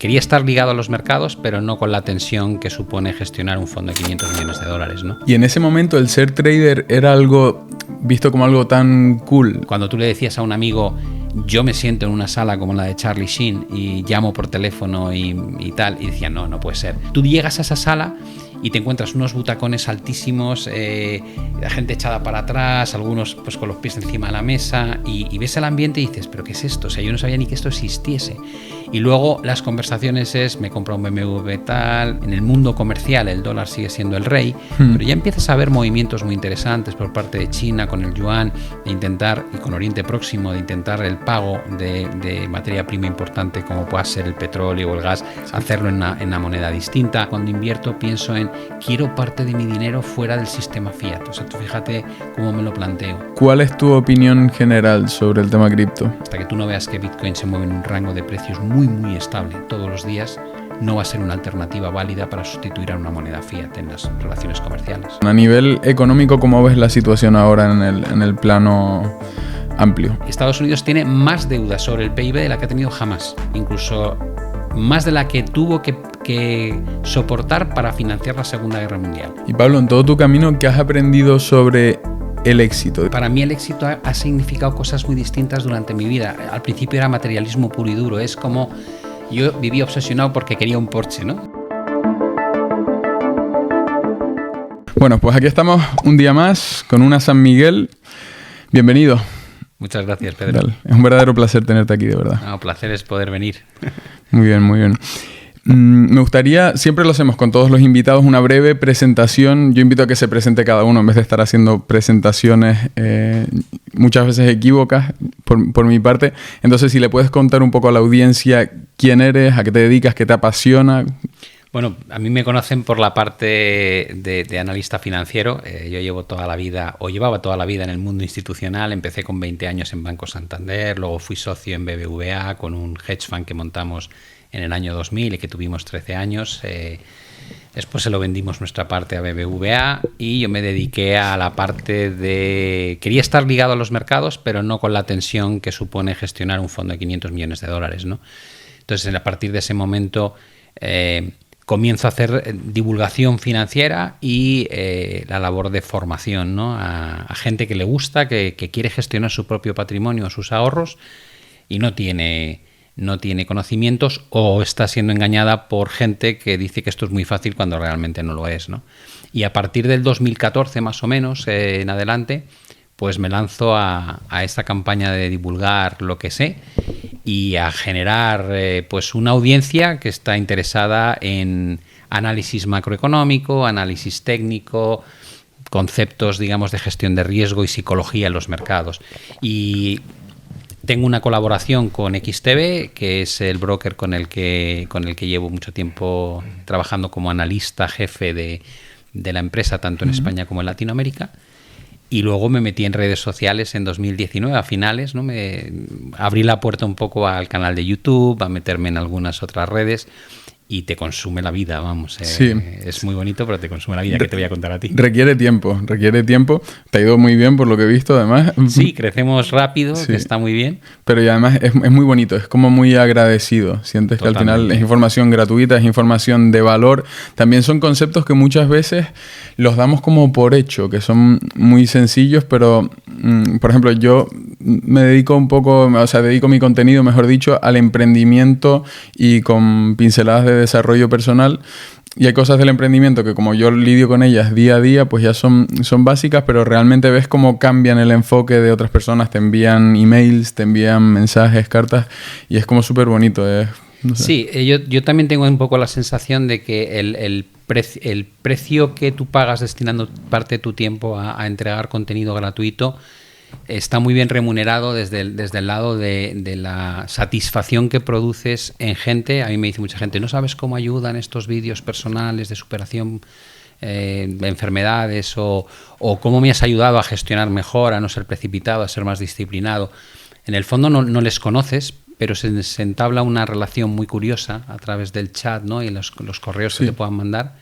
Quería estar ligado a los mercados, pero no con la tensión que supone gestionar un fondo de 500 millones de dólares, ¿no? Y en ese momento el ser trader era algo visto como algo tan cool. Cuando tú le decías a un amigo, yo me siento en una sala como la de Charlie Sheen y llamo por teléfono y tal, y decía, no puede ser. Tú llegas a esa sala y te encuentras unos butacones altísimos, la gente echada para atrás, algunos pues con los pies encima de la mesa, y ves el ambiente y dices, ¿pero qué es esto? O sea, yo no sabía ni que esto existiese. Y luego las conversaciones es, me compro un BMW tal, en el mundo comercial el dólar sigue siendo el rey, pero ya empiezas a ver movimientos muy interesantes por parte de China con el yuan, de intentar, y con Oriente Próximo, de intentar el pago de materia prima importante como pueda ser el petróleo o el gas, hacerlo en una moneda distinta. Cuando invierto pienso en, quiero parte de mi dinero fuera del sistema fiat. O sea, tú fíjate cómo me lo planteo. ¿Cuál es tu opinión general sobre el tema cripto? Hasta que tú no veas que Bitcoin se mueve en un rango de precios muy estable todos los días, no va a ser una alternativa válida para sustituir a una moneda fiat en las relaciones comerciales. A nivel económico, ¿cómo ves la situación ahora en el plano amplio? Estados Unidos tiene más deuda sobre el PIB de la que ha tenido jamás, incluso más de la que tuvo que soportar para financiar la Segunda Guerra Mundial. Y Pablo, en todo tu camino, ¿qué has aprendido sobre el éxito? Para mí el éxito ha significado cosas muy distintas durante mi vida. Al principio era materialismo puro y duro, es como yo vivía obsesionado porque quería un Porsche, ¿no? Bueno, pues aquí estamos un día más con una San Miguel. Bienvenido. Muchas gracias, Pedro. Dale. Es un verdadero placer tenerte aquí, de verdad. No, placer es poder venir. Muy bien, muy bien. Me gustaría, siempre lo hacemos con todos los invitados, una breve presentación. Yo invito a que se presente cada uno en vez de estar haciendo presentaciones muchas veces equívocas por mi parte. Entonces, si le puedes contar un poco a la audiencia quién eres, a qué te dedicas, qué te apasiona. Bueno, a mí me conocen por la parte de analista financiero. Yo llevaba toda la vida en el mundo institucional. Empecé con 20 años en Banco Santander, luego fui socio en BBVA con un hedge fund que montamos en el año 2000 y que tuvimos 13 años. Después se lo vendimos nuestra parte a BBVA y yo me dediqué a la parte de... Quería estar ligado a los mercados, pero no con la tensión que supone gestionar un fondo de 500 millones de dólares, ¿no? Entonces, a partir de ese momento comienzo a hacer divulgación financiera y la labor de formación, ¿no? A gente que le gusta, que quiere gestionar su propio patrimonio, sus ahorros, y no tiene conocimientos o está siendo engañada por gente que dice que esto es muy fácil cuando realmente no lo es, ¿no? Y a partir del 2014 más o menos en adelante, pues me lanzo a esta campaña de divulgar lo que sé y a generar pues una audiencia que está interesada en análisis macroeconómico, análisis técnico, conceptos, digamos, de gestión de riesgo y psicología en los mercados. Y tengo una colaboración con XTB, que es el broker con el que llevo mucho tiempo trabajando como analista jefe de la empresa, tanto en España como en Latinoamérica. Y luego me metí en redes sociales en 2019, a finales, ¿no? Me abrí la puerta un poco al canal de YouTube, a meterme en algunas otras redes. Y te consume la vida, vamos. Sí. Es muy bonito, pero te consume la vida. ¿Qué te voy a contar a ti? Requiere tiempo. Te ha ido muy bien por lo que he visto, además. Sí, crecemos rápido, sí. Que está muy bien. Pero y además es muy bonito, es como muy agradecido. Sientes Totalmente. Que al final es información gratuita, es información de valor. También son conceptos que muchas veces los damos como por hecho, que son muy sencillos, pero, por ejemplo, yo me dedico dedico mi contenido, mejor dicho, al emprendimiento y con pinceladas de desarrollo personal, y hay cosas del emprendimiento que como yo lidio con ellas día a día, pues ya son básicas, pero realmente ves cómo cambian el enfoque de otras personas, te envían emails, te envían mensajes, cartas, y es como súper bonito. No sé. Sí, yo también tengo un poco la sensación de que el precio que tú pagas destinando parte de tu tiempo a entregar contenido gratuito está muy bien remunerado desde el lado de la satisfacción que produces en gente. A mí me dice mucha gente, no sabes cómo ayudan estos vídeos personales de superación de enfermedades o cómo me has ayudado a gestionar mejor, a no ser precipitado, a ser más disciplinado. En el fondo no les conoces, pero se entabla una relación muy curiosa a través del chat, ¿no? Y los correos que te puedan mandar,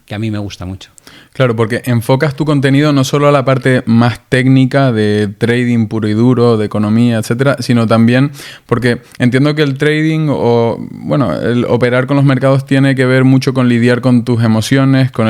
que a mí me gusta mucho. Claro, porque enfocas tu contenido no solo a la parte más técnica de trading puro y duro, de economía, etcétera, sino también porque entiendo que el trading o, bueno, el operar con los mercados tiene que ver mucho con lidiar con tus emociones, con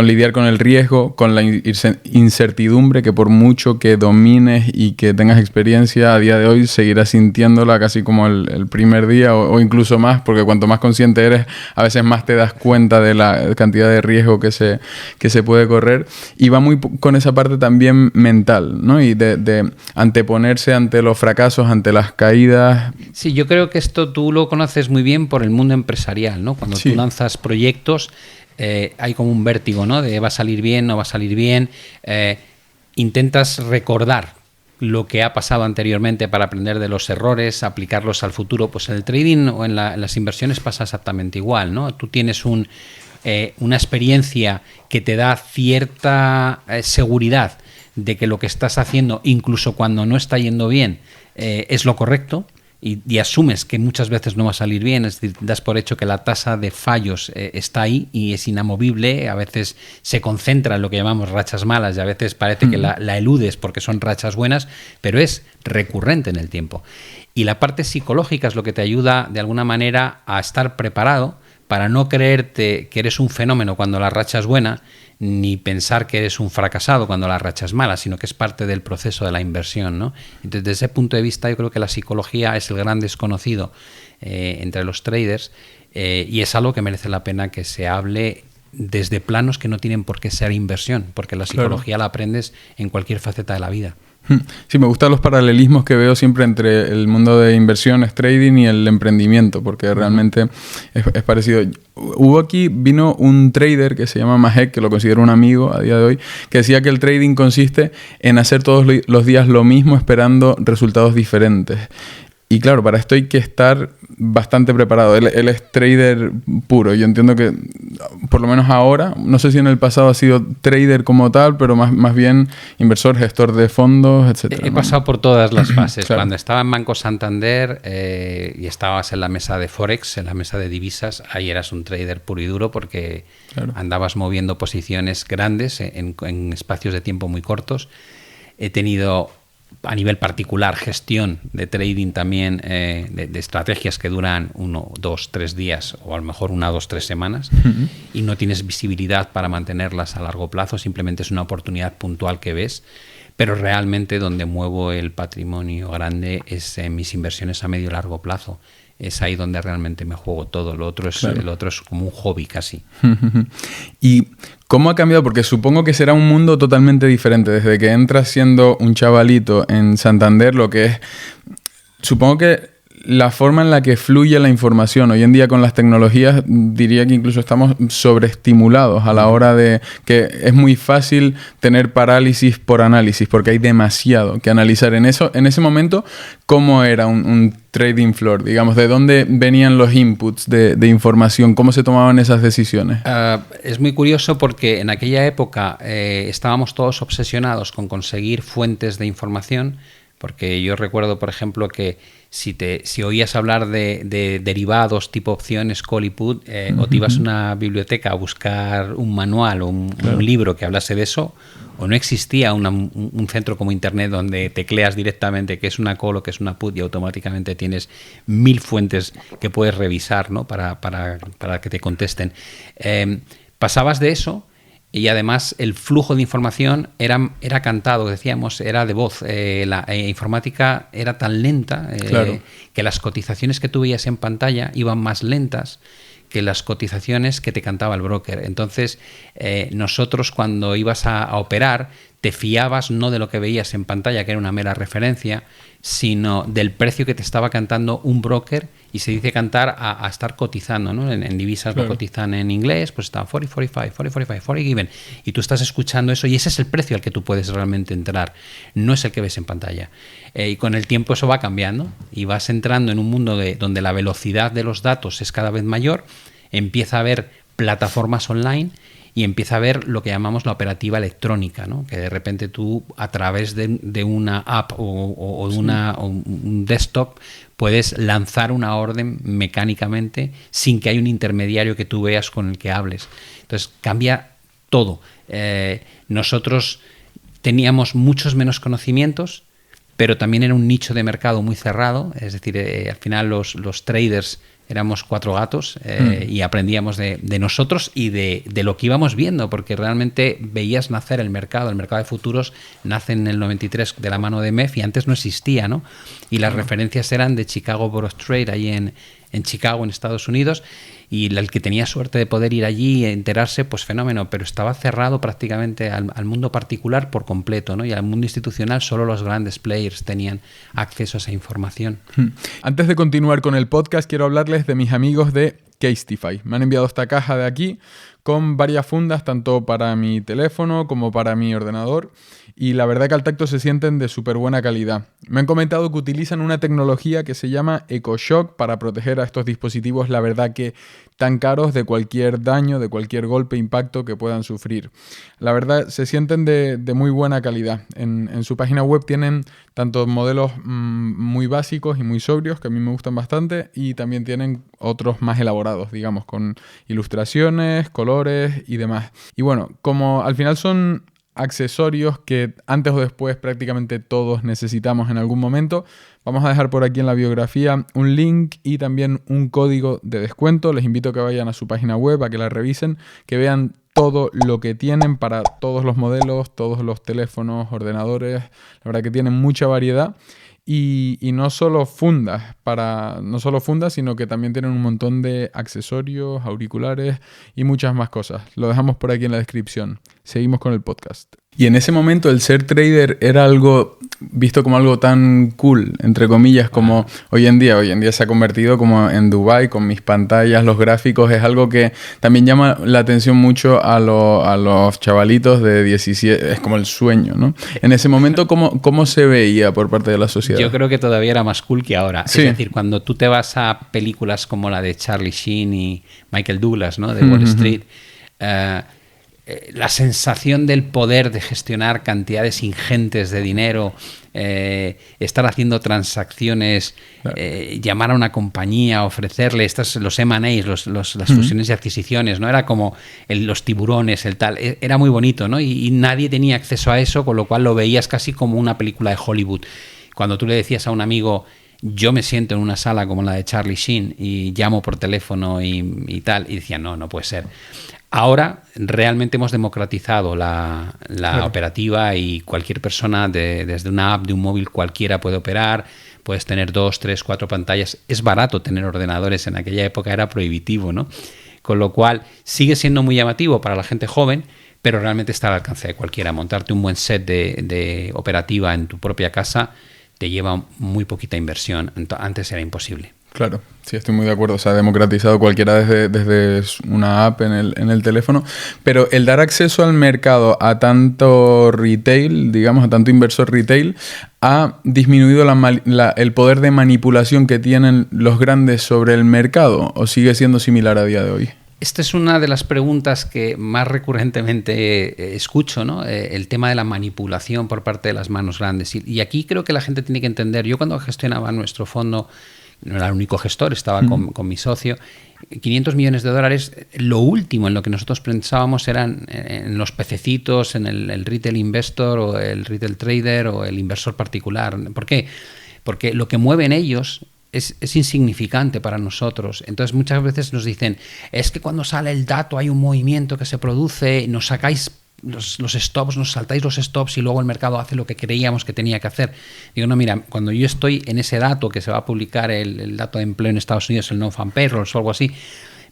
lidiar con el riesgo, con la incertidumbre que por mucho que domines y que tengas experiencia a día de hoy seguirás sintiéndola casi como el primer día o incluso más, porque cuanto más consciente eres, a veces más te das cuenta de la cantidad de riesgo que se puede correr, y va muy con esa parte también mental, ¿no? Y de anteponerse ante los fracasos, ante las caídas. Sí, yo creo que esto tú lo conoces muy bien por el mundo empresarial, ¿no? Cuando tú lanzas proyectos, hay como un vértigo, ¿no? De va a salir bien, no va a salir bien. Intentas recordar lo que ha pasado anteriormente para aprender de los errores, aplicarlos al futuro. Pues en el trading o en las inversiones pasa exactamente igual, ¿no? Tú tienes una experiencia que te da cierta seguridad de que lo que estás haciendo, incluso cuando no está yendo bien, es lo correcto, y asumes que muchas veces no va a salir bien, es decir, das por hecho que la tasa de fallos está ahí y es inamovible. A veces se concentra en lo que llamamos rachas malas y a veces parece que la eludes porque son rachas buenas, pero es recurrente en el tiempo. Y la parte psicológica es lo que te ayuda de alguna manera a estar preparado para no creerte que eres un fenómeno cuando la racha es buena, ni pensar que eres un fracasado cuando la racha es mala, sino que es parte del proceso de la inversión, ¿no? Entonces, desde ese punto de vista, yo creo que la psicología es el gran desconocido entre los traders, y es algo que merece la pena que se hable desde planos que no tienen por qué ser inversión, porque la psicología la aprendes en cualquier faceta de la vida. Sí, me gustan los paralelismos que veo siempre entre el mundo de inversiones, trading y el emprendimiento, porque realmente es parecido. Vino un trader que se llama Mahek, que lo considero un amigo a día de hoy, que decía que el trading consiste en hacer todos los días lo mismo esperando resultados diferentes. Y claro, para esto hay que estar bastante preparado. Él es trader puro. Yo entiendo que, por lo menos ahora, no sé si en el pasado ha sido trader como tal, pero más bien inversor, gestor de fondos, etcétera. He pasado por todas las fases. Claro. Cuando estaba en Banco Santander y estabas en la mesa de Forex, en la mesa de divisas, ahí eras un trader puro y duro porque andabas moviendo posiciones grandes en espacios de tiempo muy cortos. He tenido, a nivel particular, gestión de trading también, de estrategias que duran 1, 2, 3 días o a lo mejor 1, 2, 3 semanas, y no tienes visibilidad para mantenerlas a largo plazo, simplemente es una oportunidad puntual que ves, pero realmente donde muevo el patrimonio grande es en mis inversiones a medio y largo plazo. Es ahí donde realmente me juego todo. Lo otro es como un hobby casi. ¿Y cómo ha cambiado? Porque supongo que será un mundo totalmente diferente. Desde que entras siendo un chavalito en Santander, lo que es... Supongo que la forma en la que fluye la información hoy en día con las tecnologías, diría que incluso estamos sobreestimulados a la hora de que es muy fácil tener parálisis por análisis, porque hay demasiado que analizar. En ese momento, ¿cómo era un trading floor? Digamos, ¿de dónde venían los inputs de información? ¿Cómo se tomaban esas decisiones? Es muy curioso porque en aquella época estábamos todos obsesionados con conseguir fuentes de información, porque yo recuerdo, por ejemplo, que si oías hablar de derivados tipo opciones, call y put, o te ibas a una biblioteca a buscar un manual o un libro que hablase de eso, o no existía un centro como Internet donde tecleas directamente qué es una call o qué es una put y automáticamente tienes 1000 fuentes que puedes revisar, ¿no? para que te contesten. Pasabas de eso. Y además el flujo de información era cantado, decíamos, era de voz. La informática era tan lenta que las cotizaciones que tú veías en pantalla iban más lentas que las cotizaciones que te cantaba el broker. Entonces, nosotros cuando ibas a operar, te fiabas no de lo que veías en pantalla, que era una mera referencia, sino del precio que te estaba cantando un broker, y se dice cantar a estar cotizando, ¿no? En divisas lo cotizan en inglés, pues está 40, 45, 40, 45, 40 given, y tú estás escuchando eso y ese es el precio al que tú puedes realmente entrar, no es el que ves en pantalla. Y con el tiempo eso va cambiando y vas entrando en un mundo donde la velocidad de los datos es cada vez mayor, empieza a haber plataformas online y empieza a ver lo que llamamos la operativa electrónica, ¿no? Que de repente tú a través de una app o un desktop puedes lanzar una orden mecánicamente sin que haya un intermediario que tú veas con el que hables. Entonces cambia todo. Nosotros teníamos muchos menos conocimientos, pero también era un nicho de mercado muy cerrado, es decir, al final los traders éramos 4 gatos y aprendíamos de nosotros y de lo que íbamos viendo, porque realmente veías nacer el mercado de futuros nace en el 93 de la mano de MEF y antes no existía, ¿no? Y las referencias eran de Chicago Board of Trade, ahí en Chicago, en Estados Unidos, y el que tenía suerte de poder ir allí e enterarse, pues fenómeno, pero estaba cerrado prácticamente al mundo particular por completo, ¿no? Y al mundo institucional solo los grandes players tenían acceso a esa información. Antes de continuar con el podcast, quiero hablarles de mis amigos de Casetify. Me han enviado esta caja de aquí con varias fundas, tanto para mi teléfono como para mi ordenador, y la verdad que al tacto se sienten de súper buena calidad. Me han comentado que utilizan una tecnología que se llama EcoShock para proteger a estos dispositivos, la verdad que tan caros, de cualquier daño, de cualquier golpe, impacto que puedan sufrir. La verdad se sienten de muy buena calidad. En su página web tienen tanto modelos muy básicos y muy sobrios, que a mí me gustan bastante, y también tienen otros más elaborados, digamos, con ilustraciones, colores y demás. Y bueno, como al final son accesorios que antes o después prácticamente todos necesitamos en algún momento, vamos a dejar por aquí en la biografía un link y también un código de descuento. Les invito a que vayan a su página web, a que la revisen, que vean todo lo que tienen para todos los modelos, todos los teléfonos, ordenadores. La verdad que tienen mucha variedad. Y no solo fundas, sino que también tienen un montón de accesorios, auriculares y muchas más cosas. Lo dejamos por aquí en la descripción. Seguimos con el podcast. Y en ese momento el ser trader era algo visto como algo tan cool, entre comillas, como hoy en día se ha convertido como en Dubái, con mis pantallas, los gráficos. Es algo que también llama la atención mucho a los chavalitos de 17, es como el sueño, ¿no? En ese momento, ¿cómo se veía por parte de la sociedad? Yo creo que todavía era más cool que ahora. Sí. Es decir, cuando tú te vas a películas como la de Charlie Sheen y Michael Douglas, ¿no? De Wall Street, la sensación del poder de gestionar cantidades ingentes de dinero, estar haciendo transacciones, llamar a una compañía, ofrecerle los M&As, las fusiones y adquisiciones, ¿no? Era como los tiburones, el tal, era muy bonito, ¿no? Y nadie tenía acceso a eso, con lo cual lo veías casi como una película de Hollywood. Cuando tú le decías a un amigo, yo me siento en una sala como la de Charlie Sheen y llamo por teléfono y tal, y decía, no puede ser. Ahora realmente hemos democratizado la operativa y cualquier persona desde una app de un móvil cualquiera puede operar, puedes tener 2, 3, 4 pantallas. Es barato tener ordenadores, en aquella época era prohibitivo, ¿no? Con lo cual sigue siendo muy llamativo para la gente joven, pero realmente está al alcance de cualquiera. Montarte un buen set de operativa en tu propia casa te lleva muy poquita inversión. Antes era imposible. Claro, sí, estoy muy de acuerdo. Se ha democratizado cualquiera desde una app en el teléfono. Pero el dar acceso al mercado a tanto retail, digamos, a tanto inversor retail, ha disminuido el poder de manipulación que tienen los grandes sobre el mercado, ¿o sigue siendo similar a día de hoy? Esta es una de las preguntas que más recurrentemente escucho, ¿no? El tema de la manipulación por parte de las manos grandes. Y aquí creo que la gente tiene que entender. Yo cuando gestionaba nuestro fondo, no era el único gestor, estaba con mi socio, $500 millones, lo último en lo que nosotros pensábamos eran en los pececitos, en el retail investor o el retail trader o el inversor particular. ¿Por qué? Porque lo que mueven ellos es insignificante para nosotros. Entonces muchas veces nos dicen, es que cuando sale el dato hay un movimiento que se produce, nos sacáis los stops, nos saltáis los stops y luego el mercado hace lo que creíamos que tenía que hacer. Digo, no, mira, cuando yo estoy en ese dato que se va a publicar, el dato de empleo en Estados Unidos, el non-farm payrolls o algo así,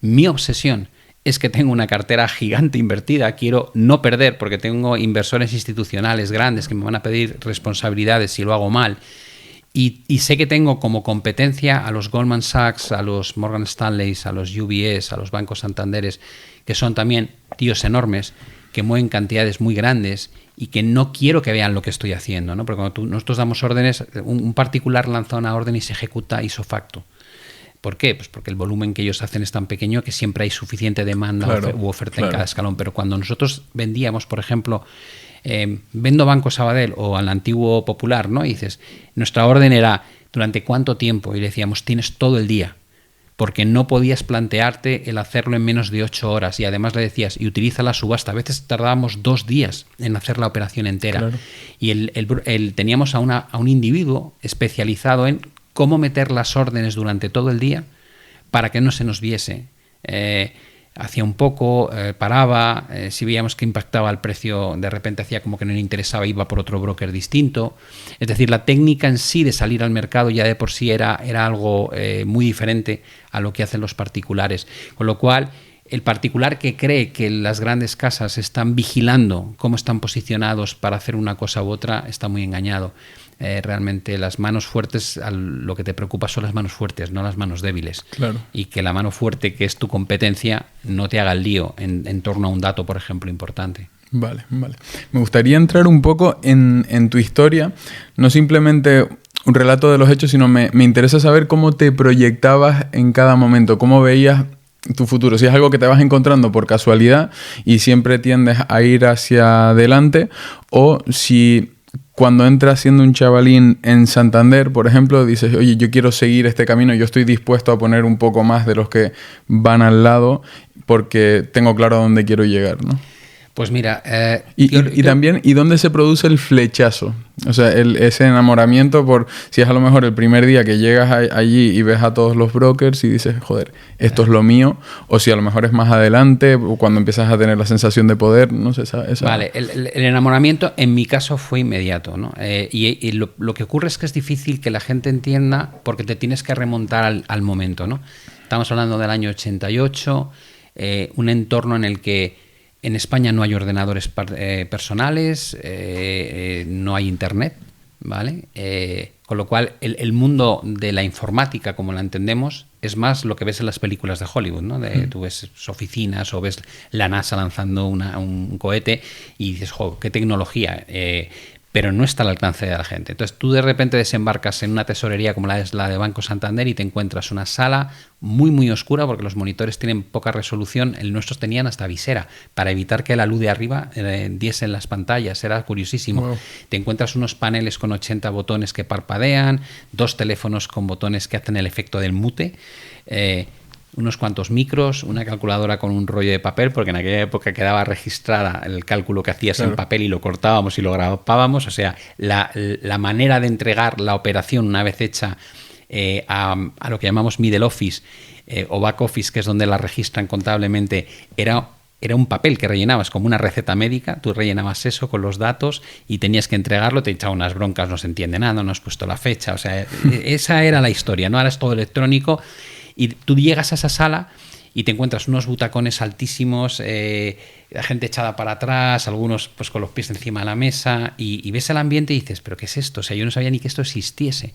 mi obsesión es que tengo una cartera gigante invertida, quiero no perder porque tengo inversores institucionales grandes que me van a pedir responsabilidades si lo hago mal. Y sé que tengo como competencia a los Goldman Sachs, a los Morgan Stanleys, a los UBS, a los bancos Santanderes, que son también tíos enormes, que mueven cantidades muy grandes y que no quiero que vean lo que estoy haciendo, ¿no? Porque cuando nosotros damos órdenes, un particular lanza una orden y se ejecuta ipso facto. ¿Por qué? Pues porque el volumen que ellos hacen es tan pequeño que siempre hay suficiente demanda u oferta en cada escalón. Pero cuando nosotros vendíamos, por ejemplo, vendo Banco Sabadell o al antiguo Popular, ¿no? Y dices, nuestra orden era, ¿durante cuánto tiempo? Y le decíamos, tienes todo el día. Porque no podías plantearte el hacerlo en menos de 8 horas. Y además le decías, y utiliza la subasta. A veces tardábamos 2 días en hacer la operación entera. Claro. Y teníamos a un individuo especializado en cómo meter las órdenes durante todo el día para que no se nos viese. Hacía un poco, paraba, si veíamos que impactaba el precio, de repente hacía como que no le interesaba, iba por otro broker distinto. Es decir, la técnica en sí de salir al mercado ya de por sí era algo muy diferente a lo que hacen los particulares. Con lo cual, el particular que cree que las grandes casas están vigilando cómo están posicionados para hacer una cosa u otra, está muy engañado. Realmente las manos fuertes, lo que te preocupa son las manos fuertes, no las manos débiles. Claro. Y que la mano fuerte, que es tu competencia, no te haga el lío en torno a un dato, por ejemplo, importante. Vale. Me gustaría entrar un poco en tu historia, no simplemente un relato de los hechos, sino me interesa saber cómo te proyectabas en cada momento, cómo veías tu futuro. Si es algo que te vas encontrando por casualidad y siempre tiendes a ir hacia adelante, o si cuando entras siendo un chavalín en Santander, por ejemplo, dices, oye, yo quiero seguir este camino, yo estoy dispuesto a poner un poco más de los que van al lado porque tengo claro a dónde quiero llegar, ¿no? Pues mira... también, ¿y dónde se produce el flechazo? O sea, ese enamoramiento por... Si es a lo mejor el primer día que llegas allí y ves a todos los brokers y dices, joder, esto es lo mío. O si a lo mejor es más adelante, cuando empiezas a tener la sensación de poder, no sé, esa... Vale, el enamoramiento en mi caso fue inmediato, ¿no? Y lo que ocurre es que es difícil que la gente entienda porque te tienes que remontar al momento, ¿no? Estamos hablando del año 88, un entorno en el que en España no hay ordenadores personales, no hay internet, ¿vale? Con lo cual el mundo de la informática, como la entendemos, es más lo que ves en las películas de Hollywood, ¿no? Tú ves oficinas o ves la NASA lanzando un cohete y dices, ¡jo, qué tecnología! Pero no está al alcance de la gente. Entonces tú de repente desembarcas en una tesorería como la de Banco Santander y te encuentras una sala muy muy oscura porque los monitores tienen poca resolución. Nuestros tenían hasta visera para evitar que la luz de arriba diese en las pantallas. Era curiosísimo. Wow. Te encuentras unos paneles con 80 botones que parpadean, 2 teléfonos con botones que hacen el efecto del mute, unos cuantos micros, una calculadora con un rollo de papel, porque en aquella época quedaba registrada el cálculo que hacías en papel y lo cortábamos y lo grabábamos. O sea, la manera de entregar la operación una vez hecha a lo que llamamos middle office o back office, que es donde la registran contablemente, era un papel que rellenabas como una receta médica. Tú rellenabas eso con los datos y tenías que entregarlo, te echaban unas broncas, no se entiende nada, no has puesto la fecha. O sea, esa era la historia, ¿no? Ahora es todo electrónico. Y tú llegas a esa sala y te encuentras unos butacones altísimos, la gente echada para atrás, algunos pues con los pies encima de la mesa, y ves el ambiente y dices, ¿pero qué es esto? O sea, yo no sabía ni que esto existiese.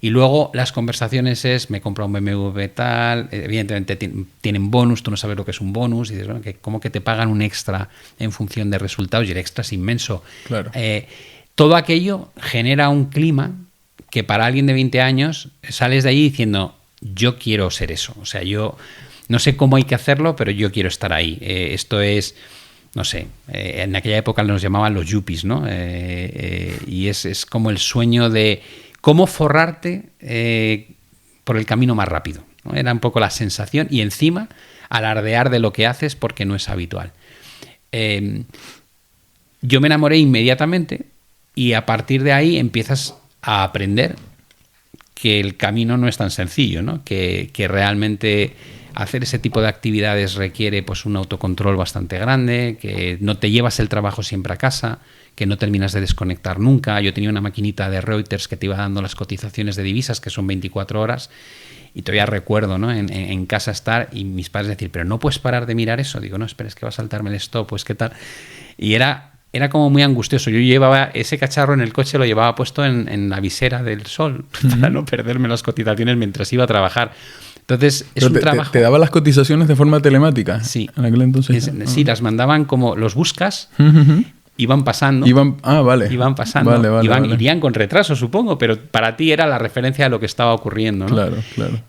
Y luego las conversaciones es, me compro un BMW tal, evidentemente tienen bonus, tú no sabes lo que es un bonus, y dices, bueno, ¿cómo que te pagan un extra en función de resultados? Y el extra es inmenso. Claro. Todo aquello genera un clima que para alguien de 20 años sales de allí diciendo, yo quiero ser eso. O sea, yo no sé cómo hay que hacerlo, pero yo quiero estar ahí. Esto es, no sé, en aquella época nos llamaban los yuppies, ¿no? Y es como el sueño de cómo forrarte por el camino más rápido, ¿no? Era un poco la sensación y encima alardear de lo que haces porque no es habitual. Yo me enamoré inmediatamente y a partir de ahí empiezas a aprender que el camino no es tan sencillo, ¿no? Que realmente hacer ese tipo de actividades requiere pues un autocontrol bastante grande, que no te llevas el trabajo siempre a casa, que no terminas de desconectar nunca. Yo tenía una maquinita de Reuters que te iba dando las cotizaciones de divisas, que son 24 horas, y todavía recuerdo, ¿no? En casa estar y mis padres decir, pero no puedes parar de mirar eso. Digo, no, espera, es que va a saltarme el stop, pues qué tal. Y era como muy angustioso. Yo llevaba ese cacharro en el coche, lo llevaba puesto en la visera del sol para no perderme las cotizaciones mientras iba a trabajar. Entonces, es un trabajo... ¿Te daba las cotizaciones de forma telemática? Sí. En aquel entonces. Sí, las mandaban como... Los buscas iban pasando. Vale. Iban pasando. Vale. Irían con retraso, supongo, pero para ti era la referencia de lo que estaba ocurriendo, ¿no? Claro.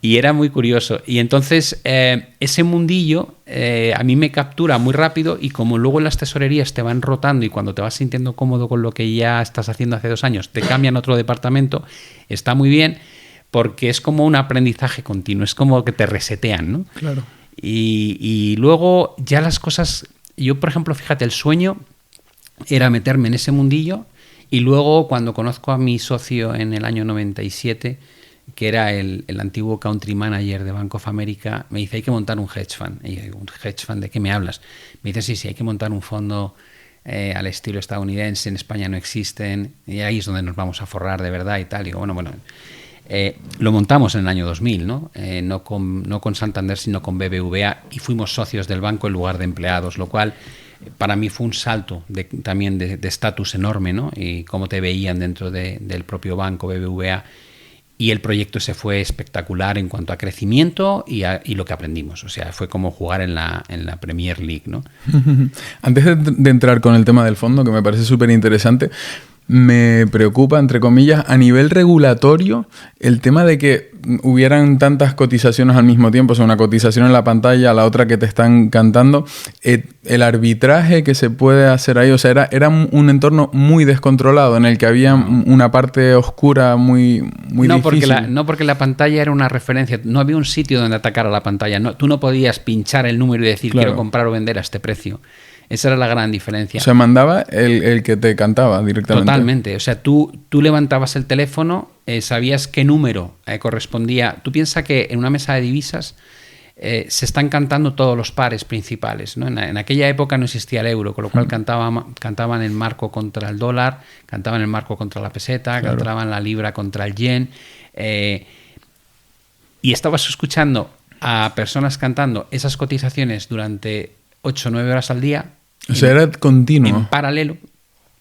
Y era muy curioso. Y entonces ese mundillo a mí me captura muy rápido, y como luego en las tesorerías te van rotando y cuando te vas sintiendo cómodo con lo que ya estás haciendo hace 2 años, te cambian a otro departamento, está muy bien porque es como un aprendizaje continuo, es como que te resetean, ¿no? Claro. Y luego ya las cosas... Yo, por ejemplo, fíjate, el sueño era meterme en ese mundillo, y luego cuando conozco a mi socio en el año 97, que era el antiguo country manager de Bank of America, me dice, hay que montar un hedge fund. Y yo, ¿un hedge fund de qué me hablas? Me dice, sí, hay que montar un fondo al estilo estadounidense, en España no existen, y ahí es donde nos vamos a forrar de verdad y tal. Y digo, bueno, lo montamos en el año 2000, ¿no? No con Santander, sino con BBVA, y fuimos socios del banco en lugar de empleados, lo cual para mí fue un salto también de estatus enorme, ¿no? Y cómo te veían dentro del propio banco BBVA, y el proyecto se fue espectacular en cuanto a crecimiento y lo que aprendimos. O sea, fue como jugar en la Premier League, ¿no? Antes de entrar con el tema del fondo, que me parece súper interesante, me preocupa, entre comillas, a nivel regulatorio, el tema de que hubieran tantas cotizaciones al mismo tiempo, o sea, una cotización en la pantalla, la otra que te están cantando, el arbitraje que se puede hacer ahí, o sea, era un entorno muy descontrolado en el que había una parte oscura muy difícil. No porque la pantalla era una referencia, no había un sitio donde atacar a la pantalla, tú no podías pinchar el número y decir, claro, quiero comprar o vender a este precio. Esa era la gran diferencia. O sea, mandaba el que te cantaba directamente. Totalmente. O sea, tú levantabas el teléfono, sabías qué número correspondía. Tú piensas que en una mesa de divisas se están cantando todos los pares principales, ¿no? En aquella época no existía el euro, con lo cual cantaban el marco contra el dólar, cantaban el marco contra la peseta, claro, cantaban la libra contra el yen. Y estabas escuchando a personas cantando esas cotizaciones durante 8 o 9 horas al día. O sea, era continuo. En paralelo.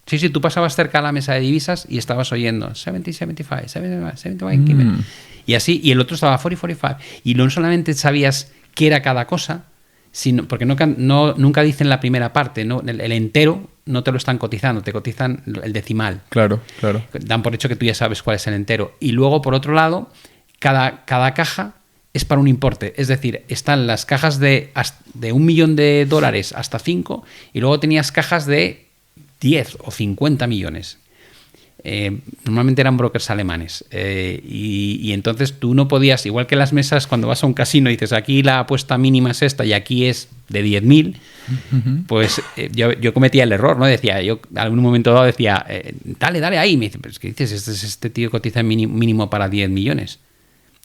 Sí, tú pasabas cerca a la mesa de divisas y estabas oyendo 70, 75, 71, y así, y el otro estaba 40, 45. Y no solamente sabías qué era cada cosa, sino porque nunca dicen la primera parte, ¿no? El entero no te lo están cotizando, te cotizan el decimal. Claro. Dan por hecho que tú ya sabes cuál es el entero. Y luego, por otro lado, cada caja es para un importe, es decir, están las cajas de $1 millón hasta 5, y luego tenías cajas de 10 o 50 millones. Normalmente eran brokers alemanes, y entonces tú no podías, igual que las mesas cuando vas a un casino y dices, aquí la apuesta mínima es esta y aquí es de 10.000, pues yo cometía el error, ¿no? Decía, yo en algún momento dado decía, dale ahí, me dice, pero es que dices, este tío cotiza mínimo para 10 millones.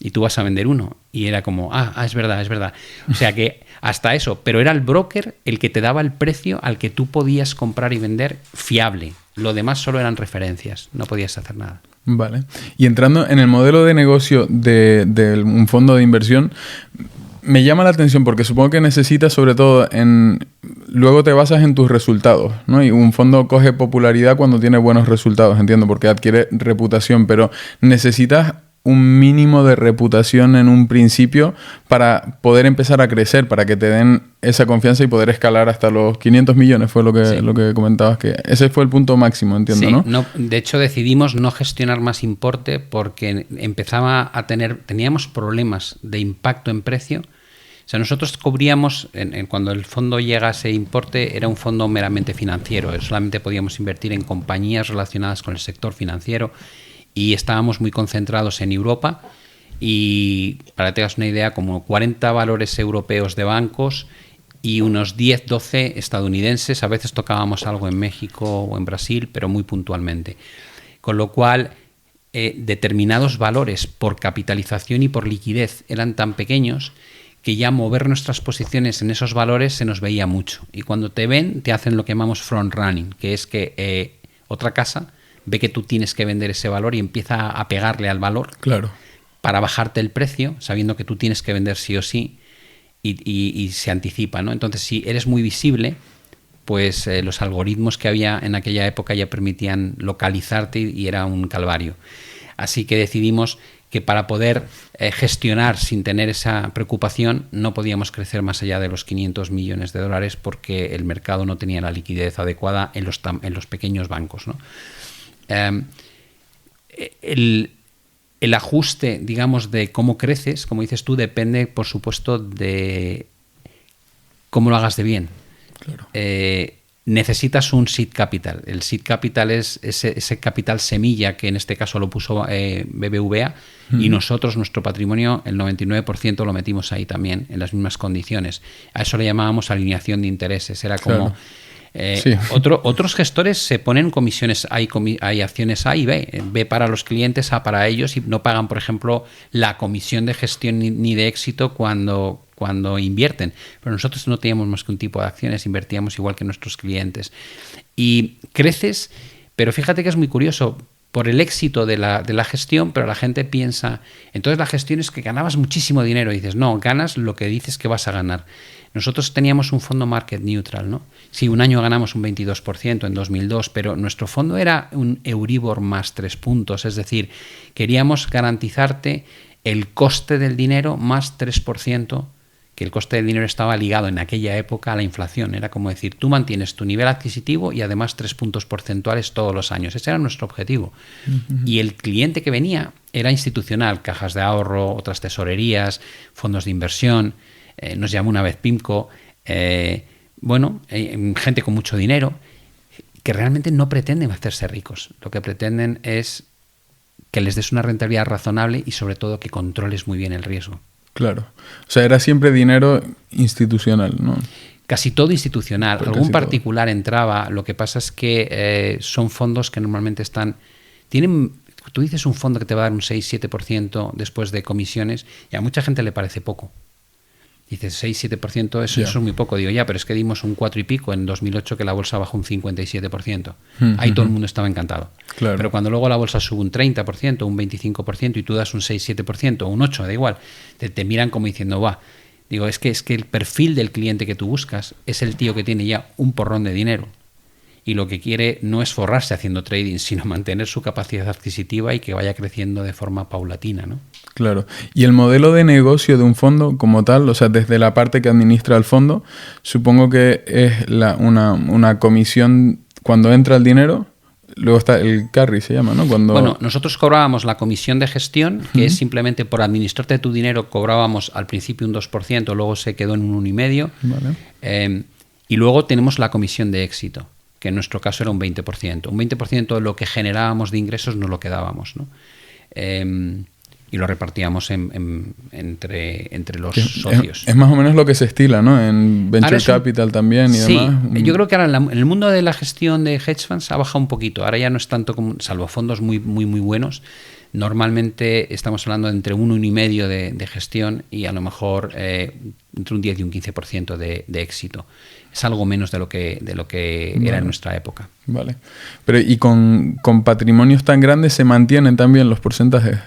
Y tú vas a vender uno. Y era como, es verdad. O sea que hasta eso. Pero era el broker el que te daba el precio al que tú podías comprar y vender fiable. Lo demás solo eran referencias. No podías hacer nada. Vale. Y entrando en el modelo de negocio de un fondo de inversión, me llama la atención porque supongo que necesitas, sobre todo, luego te basas en tus resultados, ¿no? Y un fondo coge popularidad cuando tiene buenos resultados, entiendo, porque adquiere reputación, pero necesitas un mínimo de reputación en un principio para poder empezar a crecer, para que te den esa confianza y poder escalar hasta los 500 millones, fue lo que comentabas, que ese fue el punto máximo, entiendo, ¿no? De hecho, decidimos no gestionar más importe porque teníamos problemas de impacto en precio. O sea, nosotros cubríamos, cuando el fondo llega a ese importe, era un fondo meramente financiero, solamente podíamos invertir en compañías relacionadas con el sector financiero, y estábamos muy concentrados en Europa, y para que te hagas una idea, como 40 valores europeos de bancos y unos 10, 12 estadounidenses. A veces tocábamos algo en México o en Brasil, pero muy puntualmente. Con lo cual, determinados valores por capitalización y por liquidez eran tan pequeños que ya mover nuestras posiciones en esos valores se nos veía mucho. Y cuando te ven, te hacen lo que llamamos front running, que es que otra casa ve que tú tienes que vender ese valor y empieza a pegarle al valor, claro, para bajarte el precio, sabiendo que tú tienes que vender sí o sí, y se anticipa, ¿no? Entonces, si eres muy visible, pues los algoritmos que había en aquella época ya permitían localizarte y era un calvario. Así que decidimos que para poder gestionar sin tener esa preocupación no podíamos crecer más allá de los 500 millones de dólares porque el mercado no tenía la liquidez adecuada en los pequeños bancos, ¿no? El ajuste, digamos, de cómo creces, como dices tú, depende, por supuesto, de cómo lo hagas de bien. Claro. Necesitas un seed capital. El seed capital es ese capital semilla que en este caso lo puso BBVA y nosotros, nuestro patrimonio, el 99% lo metimos ahí también, en las mismas condiciones. A eso le llamábamos alineación de intereses. Era como... Sí. Otros gestores se ponen comisiones, hay acciones A y B. B para los clientes, A para ellos, y no pagan, por ejemplo, la comisión de gestión ni de éxito cuando invierten. Pero nosotros no teníamos más que un tipo de acciones, invertíamos igual que nuestros clientes. Y creces, pero fíjate que es muy curioso, por el éxito de la gestión, pero la gente piensa, entonces la gestión es que ganabas muchísimo dinero. Y dices, no, ganas lo que dices que vas a ganar. Nosotros teníamos un fondo market neutral, ¿no? Sí, un año ganamos un 22% en 2002, pero nuestro fondo era un Euribor más 3 puntos, es decir, queríamos garantizarte el coste del dinero más 3%, que el coste del dinero estaba ligado en aquella época a la inflación. Era como decir, tú mantienes tu nivel adquisitivo y además 3 puntos porcentuales todos los años. Ese era nuestro objetivo. Y el cliente que venía era institucional, cajas de ahorro, otras tesorerías, fondos de inversión. Nos llamó una vez PIMCO, gente con mucho dinero, que realmente no pretenden hacerse ricos. Lo que pretenden es que les des una rentabilidad razonable y sobre todo que controles muy bien el riesgo. Claro. O sea, era siempre dinero institucional, ¿no? Casi todo institucional. Pues algún particular todo entraba. Lo que pasa es que son fondos que normalmente tienen... Tú dices un fondo que te va a dar un 6-7% después de comisiones y a mucha gente le parece poco. Dices 6-7%, eso es muy poco. Digo, pero es que dimos un 4 y pico en 2008 que la bolsa bajó un 57%. Ahí todo el mundo estaba encantado. Claro. Pero cuando luego la bolsa sube un 30%, un 25% y tú das un 6-7%, un 8%, da igual, te miran como diciendo, Digo, es que el perfil del cliente que tú buscas es el tío que tiene ya un porrón de dinero y lo que quiere no es forrarse haciendo trading, sino mantener su capacidad adquisitiva y que vaya creciendo de forma paulatina, ¿no? Claro. Y el modelo de negocio de un fondo como tal, o sea, desde la parte que administra el fondo, supongo que es una comisión cuando entra el dinero. Luego está el carry, se llama, ¿no? Bueno, nosotros cobrábamos la comisión de gestión, que es simplemente por administrarte tu dinero, cobrábamos al principio un 2%, luego se quedó en un 1,5%. Vale. Y luego tenemos la comisión de éxito, que en nuestro caso era un 20%. Un 20% de lo que generábamos de ingresos nos lo quedábamos, ¿no? Y lo repartíamos entre los socios. Es más o menos lo que se estila, ¿no? En Venture Capital también y demás. Sí, yo creo que ahora en el mundo de la gestión de hedge funds ha bajado un poquito. Ahora ya no es tanto como, salvo fondos muy, muy, muy buenos. Normalmente estamos hablando de entre 1,5% de gestión y a lo mejor entre un 10 y un 15% de éxito. Es algo menos de lo que era en nuestra época. Vale. Pero ¿y con patrimonios tan grandes se mantienen también los porcentajes?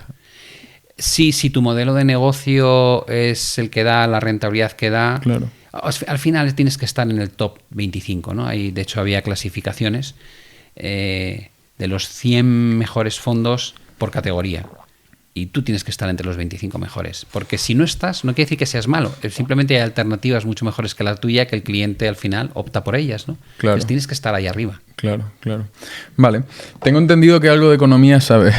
Sí, si tu modelo de negocio es el que da la rentabilidad que da, claro. Al final tienes que estar en el top 25, ¿no? De hecho, había clasificaciones de los 100 mejores fondos por categoría. Y tú tienes que estar entre los 25 mejores. Porque si no estás, no quiere decir que seas malo. Simplemente hay alternativas mucho mejores que la tuya que el cliente al final opta por ellas, ¿no? Claro. Entonces tienes que estar ahí arriba. Claro. Vale. Tengo entendido que algo de economía sabes.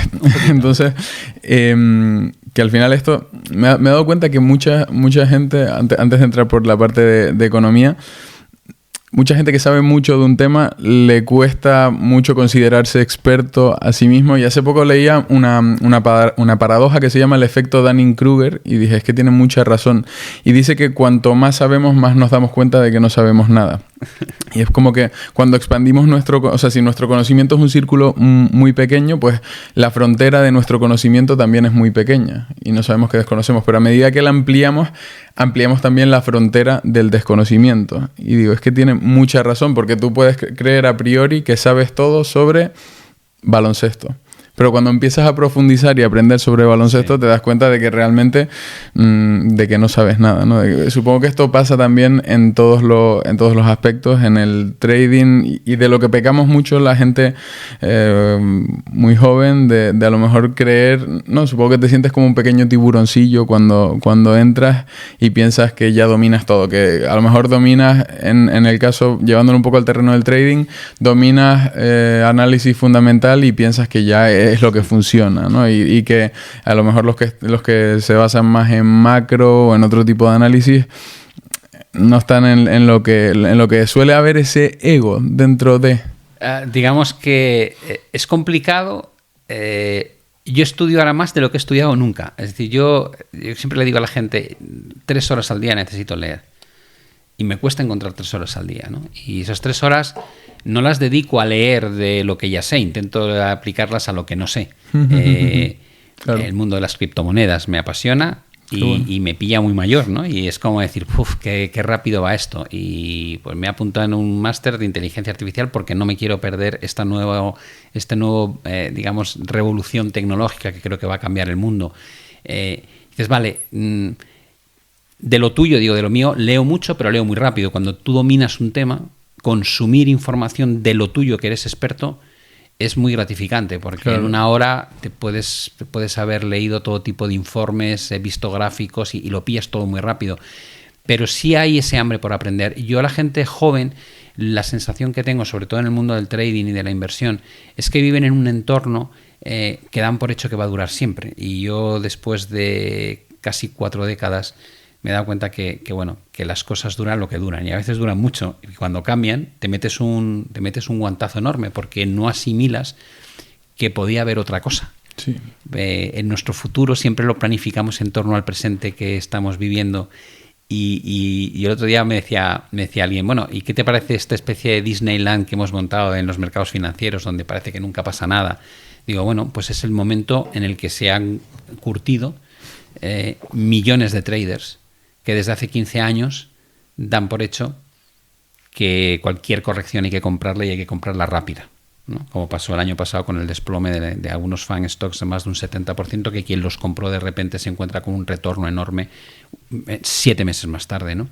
Entonces, que al final esto... Me he dado cuenta que mucha gente, antes de entrar por la parte de economía... Mucha gente que sabe mucho de un tema le cuesta mucho considerarse experto a sí mismo. Y hace poco leía una paradoja que se llama el efecto Dunning-Kruger y dije, es que tiene mucha razón. Y dice que cuanto más sabemos, más nos damos cuenta de que no sabemos nada. Y es como que cuando expandimos si nuestro conocimiento es un círculo muy pequeño, pues la frontera de nuestro conocimiento también es muy pequeña y no sabemos qué desconocemos. Pero a medida que la ampliamos también la frontera del desconocimiento. Y digo, es que tiene mucha razón porque tú puedes creer a priori que sabes todo sobre baloncesto. Pero cuando empiezas a profundizar y aprender sobre baloncesto, te das cuenta de que realmente de que no sabes nada, ¿no? Supongo que esto pasa también en todos los aspectos, en el trading, y de lo que pecamos mucho la gente muy joven, de a lo mejor creer, no, supongo que te sientes como un pequeño tiburoncillo cuando entras y piensas que ya dominas todo, que a lo mejor dominas, en el caso, llevándolo un poco al terreno del trading, dominas análisis fundamental y piensas que ya es lo que funciona, ¿no? Y que a lo mejor los que se basan más en macro o en otro tipo de análisis no están en lo que suele haber ese ego dentro de... digamos que es complicado. Yo estudio ahora más de lo que he estudiado nunca. Es decir, yo siempre le digo a la gente, 3 horas al día necesito leer. Y me cuesta encontrar 3 horas al día, ¿no? Y esas 3 horas no las dedico a leer de lo que ya sé, intento aplicarlas a lo que no sé. Claro. El mundo de las criptomonedas me apasiona y me pilla muy mayor, ¿no? Y es como decir, ¡puf! Qué rápido va esto. Y pues me he apuntado en un máster de inteligencia artificial porque no me quiero perder esta nueva digamos, revolución tecnológica que creo que va a cambiar el mundo. Dices, vale, de lo tuyo, digo, de lo mío, leo mucho, pero leo muy rápido. Cuando tú dominas un tema, consumir información de lo tuyo, que eres experto, es muy gratificante, porque claro, en una hora te puedes haber leído todo tipo de informes, he visto gráficos y lo pillas todo muy rápido. Pero sí hay ese hambre por aprender. Yo a la gente joven, la sensación que tengo, sobre todo en el mundo del trading y de la inversión, es que viven en un entorno que dan por hecho que va a durar siempre. Y yo, después de casi 4 décadas, me he dado cuenta que las cosas duran lo que duran, y a veces duran mucho, y cuando cambian te metes un guantazo enorme porque no asimilas que podía haber otra cosa. Sí. En nuestro futuro siempre lo planificamos en torno al presente que estamos viviendo, y el otro día me decía alguien, bueno, ¿y qué te parece esta especie de Disneyland que hemos montado en los mercados financieros donde parece que nunca pasa nada? Digo, bueno, pues es el momento en el que se han curtido millones de traders que desde hace 15 años dan por hecho que cualquier corrección hay que comprarla, y hay que comprarla rápida, ¿no? Como pasó el año pasado con el desplome de algunos FANG stocks de más de un 70%, que quien los compró de repente se encuentra con un retorno enorme 7 meses más tarde, ¿no?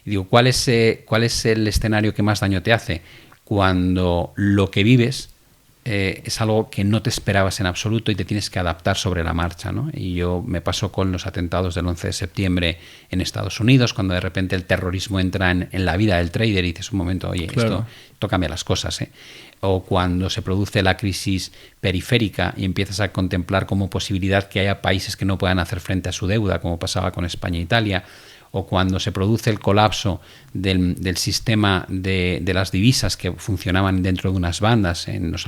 Y digo, ¿cuál es el escenario que más daño te hace? Cuando lo que vives es algo que no te esperabas en absoluto y te tienes que adaptar sobre la marcha, ¿no? Y yo me pasó con los atentados del 11 de septiembre en Estados Unidos, cuando de repente el terrorismo entra en la vida del trader y dices, un momento, oye, claro, esto cambia las cosas, ¿eh? O cuando se produce la crisis periférica y empiezas a contemplar como posibilidad que haya países que no puedan hacer frente a su deuda, como pasaba con España e Italia, o cuando se produce el colapso del sistema de las divisas que funcionaban dentro de unas bandas en los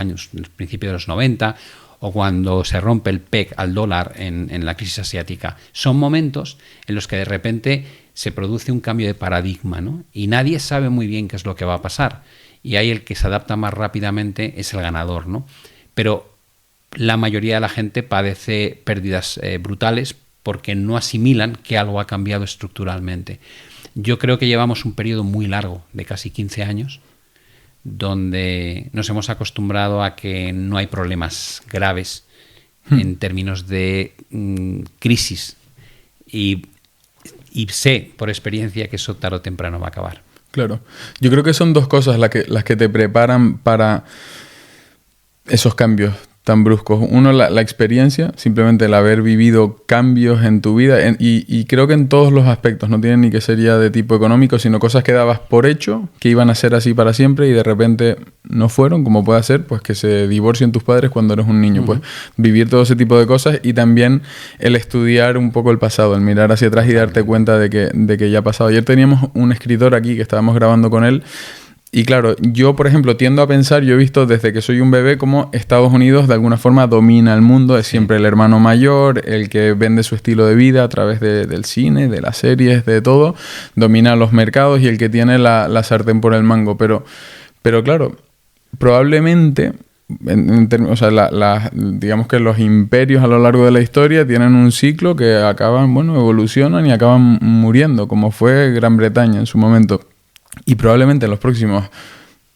principios de los 90, o cuando se rompe el PEG al dólar en la crisis asiática. Son momentos en los que de repente se produce un cambio de paradigma, ¿no? Y nadie sabe muy bien qué es lo que va a pasar. Y ahí el que se adapta más rápidamente es el ganador, ¿no? Pero la mayoría de la gente padece pérdidas brutales porque no asimilan que algo ha cambiado estructuralmente. Yo creo que llevamos un periodo muy largo, de casi 15 años, donde nos hemos acostumbrado a que no hay problemas graves en términos de crisis. Y sé por experiencia que eso tarde o temprano va a acabar. Claro. Yo creo que son 2 cosas las que te preparan para esos cambios tan bruscos. Uno, la experiencia, simplemente el haber vivido cambios en tu vida, y creo que en todos los aspectos, no tienen ni que ser ya de tipo económico, sino cosas que dabas por hecho, que iban a ser así para siempre y de repente no fueron, como puede ser pues que se divorcien tus padres cuando eres un niño. Pues vivir todo ese tipo de cosas, y también el estudiar un poco el pasado, el mirar hacia atrás y darte cuenta de que ya ha pasado. Ayer teníamos un escritor aquí que estábamos grabando con él. Y claro, yo, por ejemplo, tiendo a pensar, yo he visto desde que soy un bebé cómo Estados Unidos de alguna forma domina el mundo, es siempre el hermano mayor, el que vende su estilo de vida a través del cine, de las series, de todo, domina los mercados y el que tiene la sartén por el mango. Pero claro, probablemente, o sea, digamos que los imperios a lo largo de la historia tienen un ciclo que acaban, evolucionan y acaban muriendo, como fue Gran Bretaña en su momento. Y probablemente en los próximos,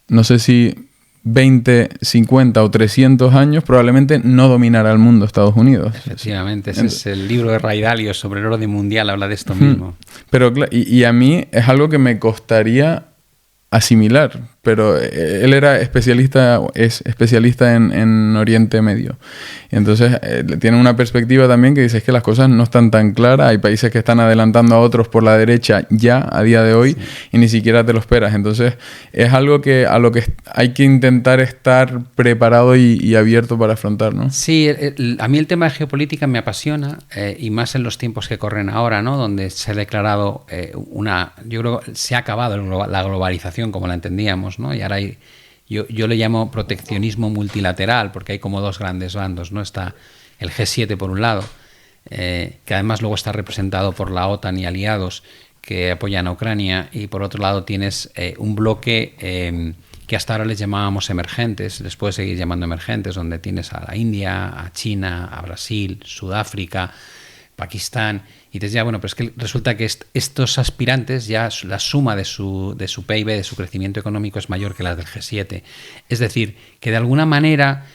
no sé si 20, 50 o 300 años, probablemente no dominará el mundo Estados Unidos. Efectivamente, ese es el libro de Ray Dalio sobre el orden mundial, habla de esto mismo. Pero y a mí es algo que me costaría asimilar, pero él es especialista en Oriente Medio. Y entonces tiene una perspectiva también que dice que las cosas no están tan claras. Hay países que están adelantando a otros por la derecha ya a día de hoy, sí, y ni siquiera te lo esperas. Entonces es algo que a lo que hay que intentar estar preparado y abierto para afrontar, ¿no? Sí, a mí el tema de geopolítica me apasiona, y más en los tiempos que corren ahora, ¿no? Donde se ha declarado yo creo que se ha acabado la globalización como la entendíamos, ¿no? Y ahora yo le llamo proteccionismo multilateral, porque hay como dos grandes bandos, ¿no? Está el G7 por un lado, que además luego está representado por la OTAN y aliados que apoyan a Ucrania, y por otro lado tienes un bloque que hasta ahora les llamábamos emergentes, les puedes seguir llamando emergentes, donde tienes a la India, a China, a Brasil, Sudáfrica, Pakistán, y te decía, bueno, pero es que resulta que estos aspirantes, ya la suma de su PIB, de su crecimiento económico, es mayor que la del G7. Es decir, que de alguna manera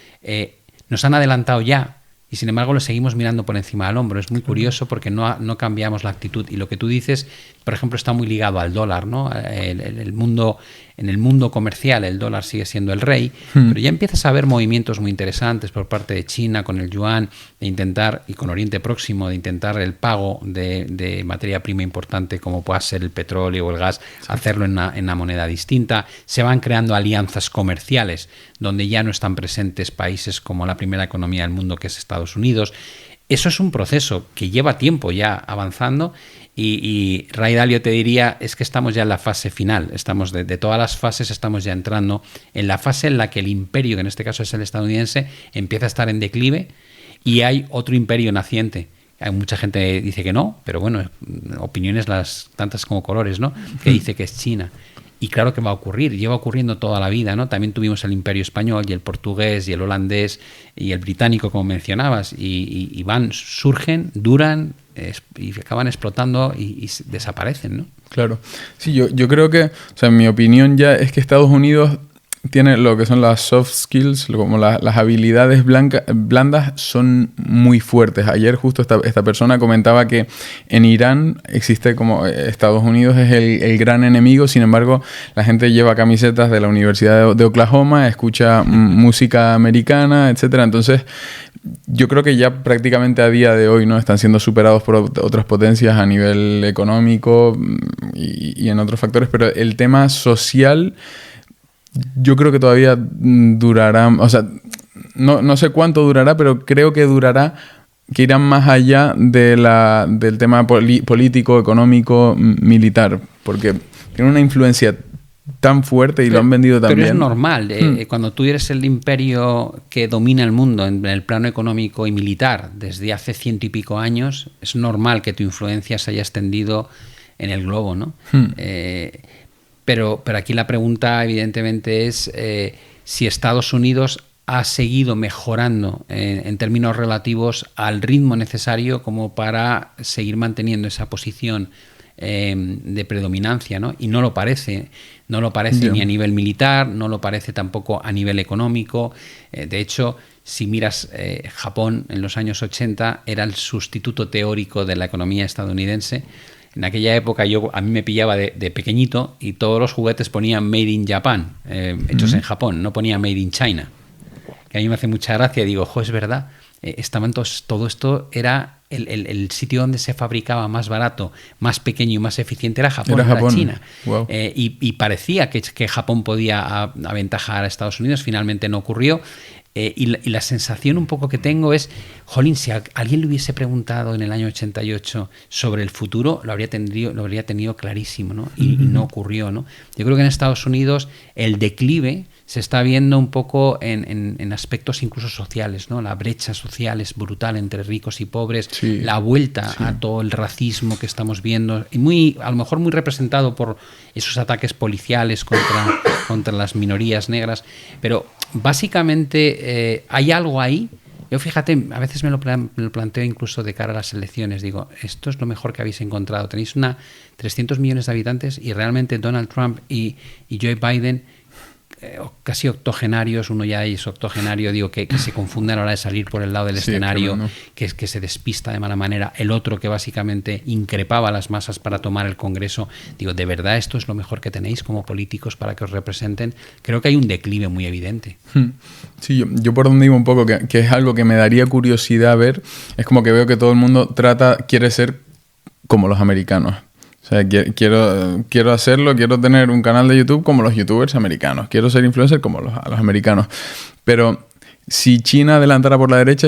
nos han adelantado ya, y sin embargo lo seguimos mirando por encima del hombro. Es muy curioso porque no cambiamos la actitud. Y lo que tú dices, por ejemplo, está muy ligado al dólar, ¿no? En el mundo comercial el dólar sigue siendo el rey, pero ya empiezas a ver movimientos muy interesantes por parte de China con el yuan, de intentar, y con Oriente Próximo, de intentar el pago de materia prima importante como pueda ser el petróleo o el gas, sí, hacerlo en una moneda distinta. Se van creando alianzas comerciales donde ya no están presentes países como la primera economía del mundo, que es Estados Unidos. Eso es un proceso que lleva tiempo ya avanzando, y Ray Dalio te diría, es que estamos ya en la fase final, estamos de todas las fases, estamos ya entrando en la fase en la que el imperio, que en este caso es el estadounidense, empieza a estar en declive, y hay otro imperio naciente. Hay mucha gente que dice que no, pero bueno, opiniones las tantas como colores, ¿no? Que dice que es China. Y claro que va a ocurrir, lleva ocurriendo toda la vida, ¿no? También tuvimos el Imperio Español y el portugués y el holandés y el británico, como mencionabas, y surgen, duran y acaban explotando y desaparecen, ¿no? Claro. Sí, yo creo que, o sea, mi opinión ya es que Estados Unidos tiene lo que son las soft skills, como las habilidades blandas son muy fuertes. Ayer justo esta persona comentaba que en Irán existe como Estados Unidos es el gran enemigo, sin embargo la gente lleva camisetas de la Universidad de Oklahoma, escucha música americana, etcétera. Entonces yo creo que ya prácticamente a día de hoy no están siendo superados por otras potencias a nivel económico y en otros factores, pero el tema social yo creo que todavía durará, o sea, no sé cuánto durará, pero creo que durará, que irán más allá del tema político, económico, militar, porque tiene una influencia tan fuerte y lo han vendido tan bien. Pero es normal, cuando tú eres el imperio que domina el mundo en el plano económico y militar desde hace 100 y pico años, es normal que tu influencia se haya extendido en el globo, ¿no? Pero aquí la pregunta evidentemente es si Estados Unidos ha seguido mejorando en términos relativos al ritmo necesario como para seguir manteniendo esa posición de predominancia, ¿no? Y no lo parece ni a nivel militar, no lo parece tampoco a nivel económico. De hecho, si miras Japón en los años 80 era el sustituto teórico de la economía estadounidense. En aquella época a mí me pillaba de pequeñito y todos los juguetes ponían Made in Japan, hechos en Japón, no ponía Made in China. Que a mí me hace mucha gracia, digo, es verdad, todo esto era el sitio donde se fabricaba más barato, más pequeño y más eficiente era Japón, era China. Wow. Y parecía que Japón podía aventajar a Estados Unidos, finalmente no ocurrió. Y la sensación un poco que tengo es, jolín, si alguien le hubiese preguntado en el año 88 sobre el futuro, lo habría tenido clarísimo, ¿no? Y no ocurrió, ¿no? Yo creo que en Estados Unidos el declive se está viendo un poco en aspectos incluso sociales, ¿no? La brecha social es brutal entre ricos y pobres, sí, la vuelta a todo el racismo que estamos viendo, y a lo mejor muy representado por esos ataques policiales contra las minorías negras, pero básicamente hay algo ahí. Yo fíjate, a veces me lo planteo incluso de cara a las elecciones, digo, esto es lo mejor que habéis encontrado, tenéis 300 millones de habitantes y realmente Donald Trump y Joe Biden casi octogenarios, uno ya es octogenario, digo, que se confunde a la hora de salir por el lado del escenario, tremendo. que se despista de mala manera, el otro que básicamente increpaba a las masas para tomar el Congreso. Digo, ¿de verdad esto es lo mejor que tenéis como políticos para que os representen? Creo que hay un declive muy evidente. Sí, yo por donde iba un poco, que es algo que me daría curiosidad ver, es como que veo que todo el mundo quiere ser como los americanos. O sea, quiero hacerlo, quiero tener un canal de YouTube como los youtubers americanos. Quiero ser influencer como los americanos. Pero si China adelantara por la derecha,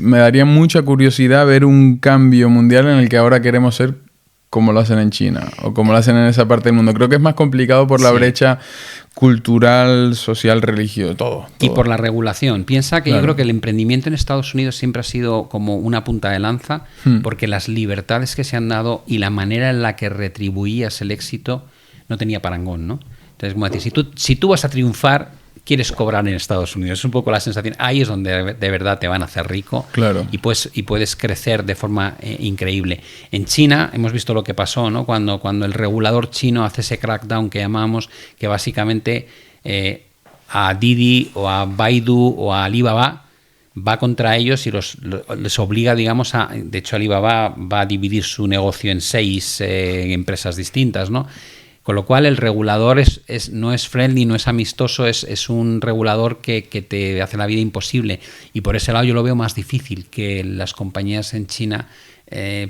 me daría mucha curiosidad ver un cambio mundial en el que ahora queremos ser como lo hacen en China o como lo hacen en esa parte del mundo. Creo que es más complicado por la brecha cultural, social, religiosa, todo. Y por la regulación. Piensa que Claro. yo creo que el emprendimiento en Estados Unidos siempre ha sido como una punta de lanza, porque las libertades que se han dado y la manera en la que retribuías el éxito no tenía parangón, ¿no? Entonces, como decir, si tú vas a triunfar, quieres cobrar en Estados Unidos. Es un poco la sensación. Ahí es donde de verdad te van a hacer rico. Claro. Y puedes crecer de forma increíble. En China hemos visto lo que pasó, ¿no? Cuando el regulador chino hace ese crackdown que llamamos, que básicamente a Didi o a Baidu o a Alibaba va contra ellos y les obliga, digamos, de hecho Alibaba va a dividir su negocio en 6 empresas distintas, ¿no? Con lo cual el regulador no es friendly, no es amistoso, es un regulador que te hace la vida imposible. Y por ese lado yo lo veo más difícil, que las compañías en China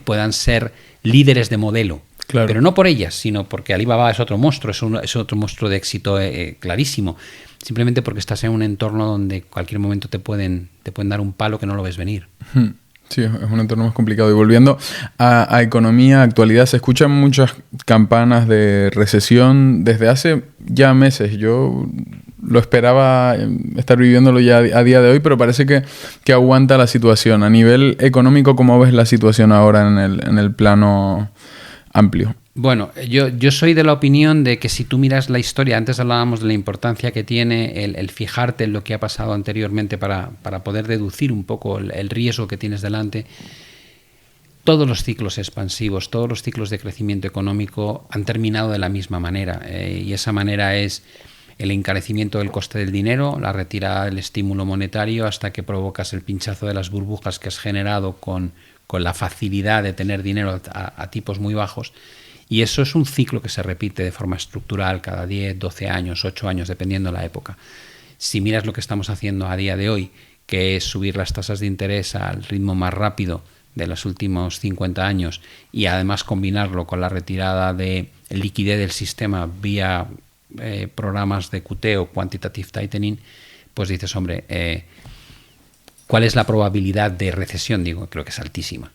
puedan ser líderes de modelo. Claro. Pero no por ellas, sino porque Alibaba es otro monstruo, es otro monstruo de éxito clarísimo. Simplemente porque estás en un entorno donde en cualquier momento te pueden dar un palo que no lo ves venir. Sí, es un entorno más complicado. Y volviendo a economía, actualidad, se escuchan muchas campanas de recesión desde hace ya meses. Yo lo esperaba estar viviéndolo ya a día de hoy, pero parece que aguanta la situación. A nivel económico, ¿cómo ves la situación ahora en el plano amplio? Bueno, yo soy de la opinión de que si tú miras la historia, antes hablábamos de la importancia que tiene el fijarte en lo que ha pasado anteriormente para poder deducir un poco el riesgo que tienes delante. Todos los ciclos expansivos, todos los ciclos de crecimiento económico han terminado de la misma manera, y esa manera es el encarecimiento del coste del dinero, la retirada del estímulo monetario hasta que provocas el pinchazo de las burbujas que has generado con la facilidad de tener dinero a tipos muy bajos. Y eso es un ciclo que se repite de forma estructural cada 10, 12 años, 8 años, dependiendo de la época. Si miras lo que estamos haciendo a día de hoy, que es subir las tasas de interés al ritmo más rápido de los últimos 50 años y además combinarlo con la retirada de liquidez del sistema vía programas de QT o Quantitative Tightening, pues dices, hombre, ¿cuál es la probabilidad de recesión? Digo, creo que es altísima.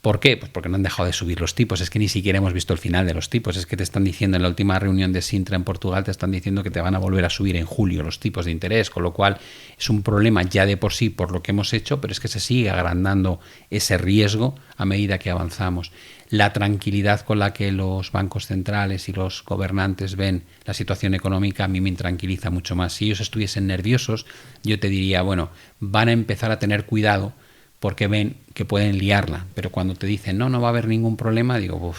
¿Por qué? Pues porque no han dejado de subir los tipos. Es que ni siquiera hemos visto el final de los tipos. Es que te están diciendo en la última reunión de Sintra en Portugal, te están diciendo que te van a volver a subir en julio los tipos de interés, con lo cual es un problema ya de por sí por lo que hemos hecho, pero es que se sigue agrandando ese riesgo a medida que avanzamos. La tranquilidad con la que los bancos centrales y los gobernantes ven la situación económica a mí me tranquiliza mucho más. Si ellos estuviesen nerviosos, yo te diría, bueno, van a empezar a tener cuidado porque ven que pueden liarla, pero cuando te dicen no va a haber ningún problema, digo,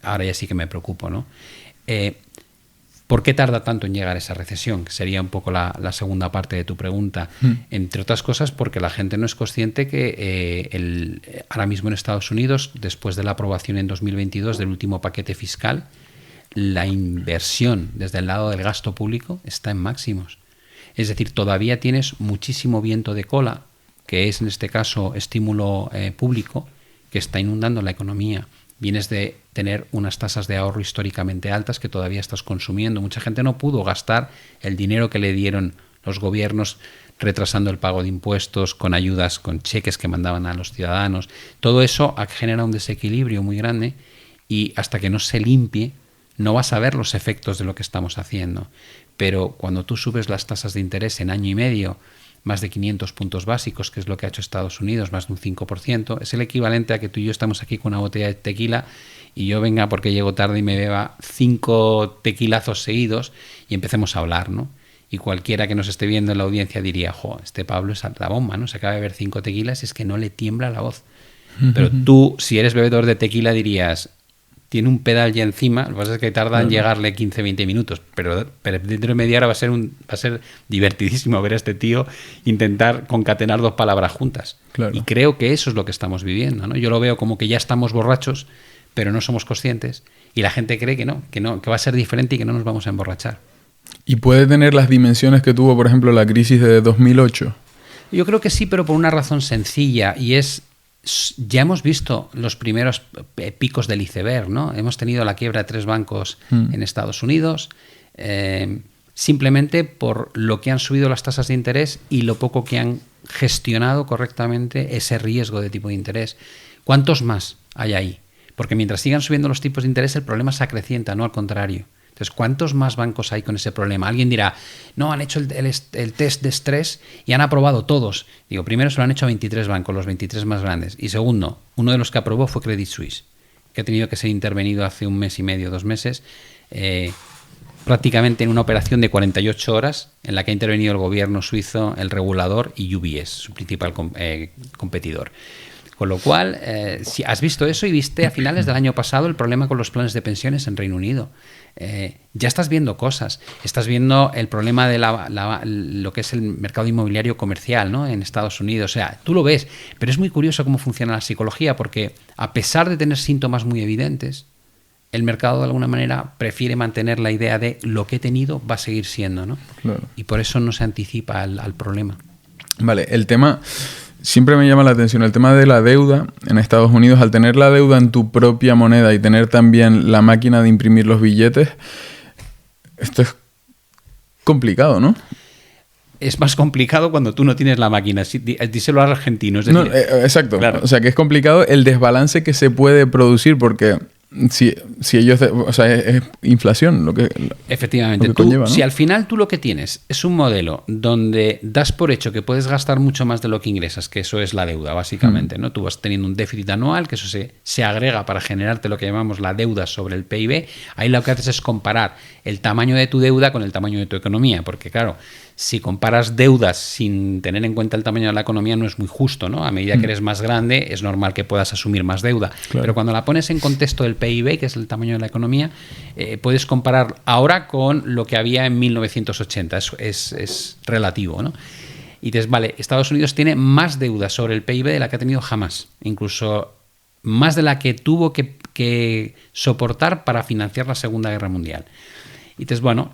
ahora ya sí que me preocupo, ¿no? ¿Por qué tarda tanto en llegar esa recesión? Que sería un poco la segunda parte de tu pregunta. Entre otras cosas porque la gente no es consciente que ahora mismo en Estados Unidos, después de la aprobación en 2022 del último paquete fiscal, la inversión desde el lado del gasto público está en máximos. Es decir, todavía tienes muchísimo viento de cola, que es en este caso estímulo público, que está inundando la economía. Vienes de tener unas tasas de ahorro históricamente altas que todavía estás consumiendo. Mucha gente no pudo gastar el dinero que le dieron los gobiernos retrasando el pago de impuestos, con ayudas, con cheques que mandaban a los ciudadanos. Todo eso genera un desequilibrio muy grande y hasta que no se limpie no vas a ver los efectos de lo que estamos haciendo. Pero cuando tú subes las tasas de interés en año y medio, más de 500 puntos básicos, que es lo que ha hecho Estados Unidos, más de un 5%. Es el equivalente a que tú y yo estamos aquí con una botella de tequila y yo venga porque llego tarde y me beba 5 tequilazos seguidos y empecemos a hablar, ¿no? Y cualquiera que nos esté viendo en la audiencia diría, este Pablo es la bomba, ¿no? Se acaba de beber 5 tequilas y es que no le tiembla la voz. Pero tú, si eres bebedor de tequila, dirías, tiene un pedal ya encima, lo que pasa es que tarda en llegarle 15-20 minutos, pero dentro de media hora va a ser divertidísimo ver a este tío intentar concatenar dos palabras juntas. Claro. Y creo que eso es lo que estamos viviendo, ¿no? Yo lo veo como que ya estamos borrachos, pero no somos conscientes, y la gente cree que va a ser diferente y que no nos vamos a emborrachar. ¿Y puede tener las dimensiones que tuvo, por ejemplo, la crisis de 2008? Yo creo que sí, pero por una razón sencilla, y es, ya hemos visto los primeros picos del iceberg, ¿no? Hemos tenido la quiebra de 3 bancos en Estados Unidos, simplemente por lo que han subido las tasas de interés y lo poco que han gestionado correctamente ese riesgo de tipo de interés. ¿Cuántos más hay ahí? Porque mientras sigan subiendo los tipos de interés, el problema se acrecienta, no al contrario. Entonces, ¿cuántos más bancos hay con ese problema? Alguien dirá, no, han hecho el test de estrés y han aprobado todos. Digo, primero se lo han hecho a 23 bancos, los 23 más grandes. Y segundo, uno de los que aprobó fue Credit Suisse, que ha tenido que ser intervenido hace 1 mes y medio, 2 meses, prácticamente en una operación de 48 horas en la que ha intervenido el gobierno suizo, el regulador y UBS, su principal competidor. Con lo cual, si has visto eso y viste a finales del año pasado el problema con los planes de pensiones en Reino Unido. Ya estás viendo cosas. Estás viendo el problema de lo que es el mercado inmobiliario comercial, ¿no? En Estados Unidos. O sea, tú lo ves, pero es muy curioso cómo funciona la psicología, porque a pesar de tener síntomas muy evidentes, el mercado de alguna manera prefiere mantener la idea de lo que he tenido va a seguir siendo, ¿no? Claro. Y por eso no se anticipa al problema. Vale, el tema... Siempre me llama la atención el tema de la deuda en Estados Unidos. Al tener la deuda en tu propia moneda y tener también la máquina de imprimir los billetes, esto es complicado, ¿no? Es más complicado cuando tú no tienes la máquina. Díselo al argentino. Es decir, no, exacto. Claro. O sea, que es complicado el desbalance que se puede producir porque... Si ellos... O sea, es inflación lo que... Efectivamente. Lo que conlleva, ¿no? Si al final tú lo que tienes es un modelo donde das por hecho que puedes gastar mucho más de lo que ingresas, que eso es la deuda, básicamente, ¿no? Tú vas teniendo un déficit anual, que eso se agrega para generarte lo que llamamos la deuda sobre el PIB. Ahí lo que haces es comparar el tamaño de tu deuda con el tamaño de tu economía, porque claro, si comparas deudas sin tener en cuenta el tamaño de la economía no es muy justo, ¿no? A medida que eres más grande es normal que puedas asumir más deuda. Claro. Pero cuando la pones en contexto del PIB, que es el tamaño de la economía, puedes comparar ahora con lo que había en 1980. Es relativo, ¿no? Y dices, vale, Estados Unidos tiene más deuda sobre el PIB de la que ha tenido jamás. Incluso más de la que tuvo que soportar para financiar la Segunda Guerra Mundial. Y dices, bueno...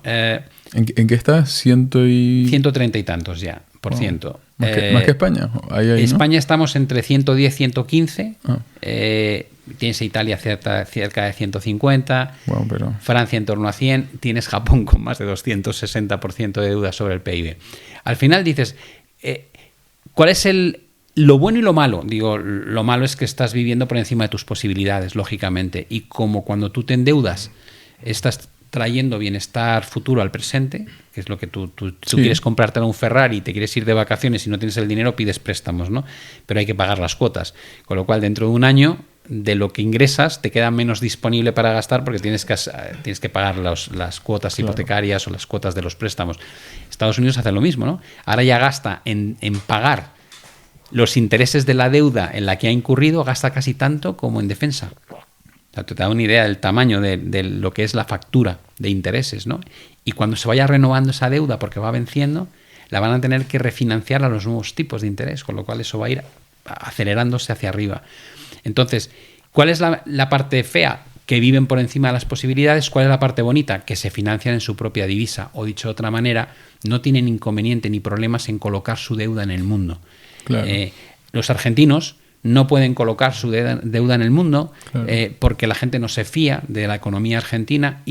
¿En qué está? 130 y tantos ya, por ciento. ¿Más que España? Ahí, España, ¿no? Estamos entre 110 y 115. Tienes a Italia cerca de 150. Wow, pero... Francia en torno a 100. Tienes Japón con más de 260% de deuda sobre el PIB. Al final dices, ¿cuál es lo bueno y lo malo? Digo, lo malo es que estás viviendo por encima de tus posibilidades, lógicamente. Y como cuando tú te endeudas, estás trayendo bienestar futuro al presente, que es lo que tú Sí. quieres comprarte un Ferrari, te quieres ir de vacaciones y no tienes el dinero, pides préstamos, ¿no? Pero hay que pagar las cuotas. Con lo cual, dentro de un año, de lo que ingresas, te queda menos disponible para gastar porque tienes que pagar las cuotas hipotecarias o las cuotas de los préstamos. Estados Unidos hace lo mismo, ¿no? Ahora ya gasta en pagar los intereses de la deuda en la que ha incurrido, gasta casi tanto como en defensa. Te da una idea del tamaño de lo que es la factura de intereses, ¿no? Y cuando se vaya renovando esa deuda porque va venciendo, la van a tener que refinanciar a los nuevos tipos de interés, con lo cual eso va a ir acelerándose hacia arriba. Entonces, ¿cuál es la parte fea? Que viven por encima de las posibilidades. ¿Cuál es la parte bonita? Que se financian en su propia divisa. O dicho de otra manera, no tienen inconveniente ni problemas en colocar su deuda en el mundo. Claro. Los argentinos no pueden colocar su deuda en el mundo, claro, porque la gente no se fía de la economía argentina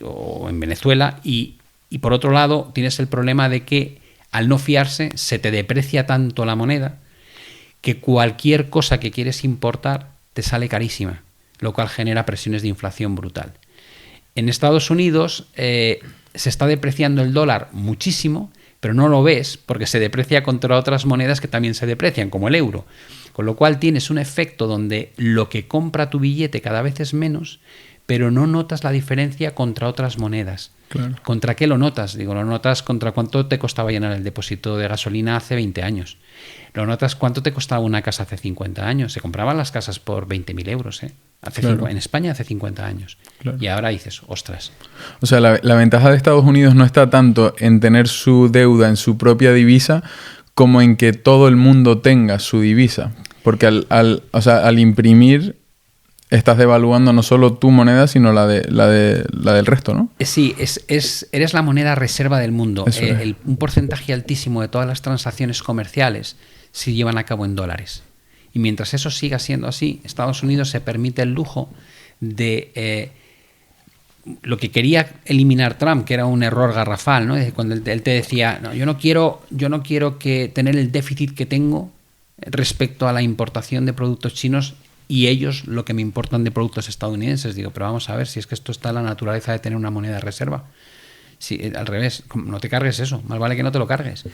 o en Venezuela y por otro lado tienes el problema de que al no fiarse se te deprecia tanto la moneda que cualquier cosa que quieres importar te sale carísima, lo cual genera presiones de inflación brutal. En Estados Unidos se está depreciando el dólar muchísimo, pero no lo ves porque se deprecia contra otras monedas que también se deprecian, como el euro. Con lo cual tienes un efecto donde lo que compra tu billete cada vez es menos, pero no notas la diferencia contra otras monedas. Claro. ¿Contra qué lo notas? Digo, lo notas contra cuánto te costaba llenar el depósito de gasolina hace 20 años. Lo notas cuánto te costaba una casa hace 50 años. Se compraban las casas por 20.000 euros, ¿eh? Claro. En España hace 50 años. Claro. Y ahora dices, ostras. O sea, la ventaja de Estados Unidos no está tanto en tener su deuda en su propia divisa como en que todo el mundo tenga su divisa. Porque al imprimir estás devaluando no solo tu moneda, sino la del resto, ¿no? Sí, eres la moneda reserva del mundo. Es. Un porcentaje altísimo de todas las transacciones comerciales se llevan a cabo en dólares. Y mientras eso siga siendo así, Estados Unidos se permite el lujo de lo que quería eliminar Trump, que era un error garrafal, ¿no? Cuando él te decía, no, yo no quiero que tener el déficit que tengo respecto a la importación de productos chinos y ellos lo que me importan de productos estadounidenses. Digo, pero vamos a ver, si es que esto está en la naturaleza de tener una moneda de reserva. Sí, al revés, no te cargues eso, más vale que no te lo cargues.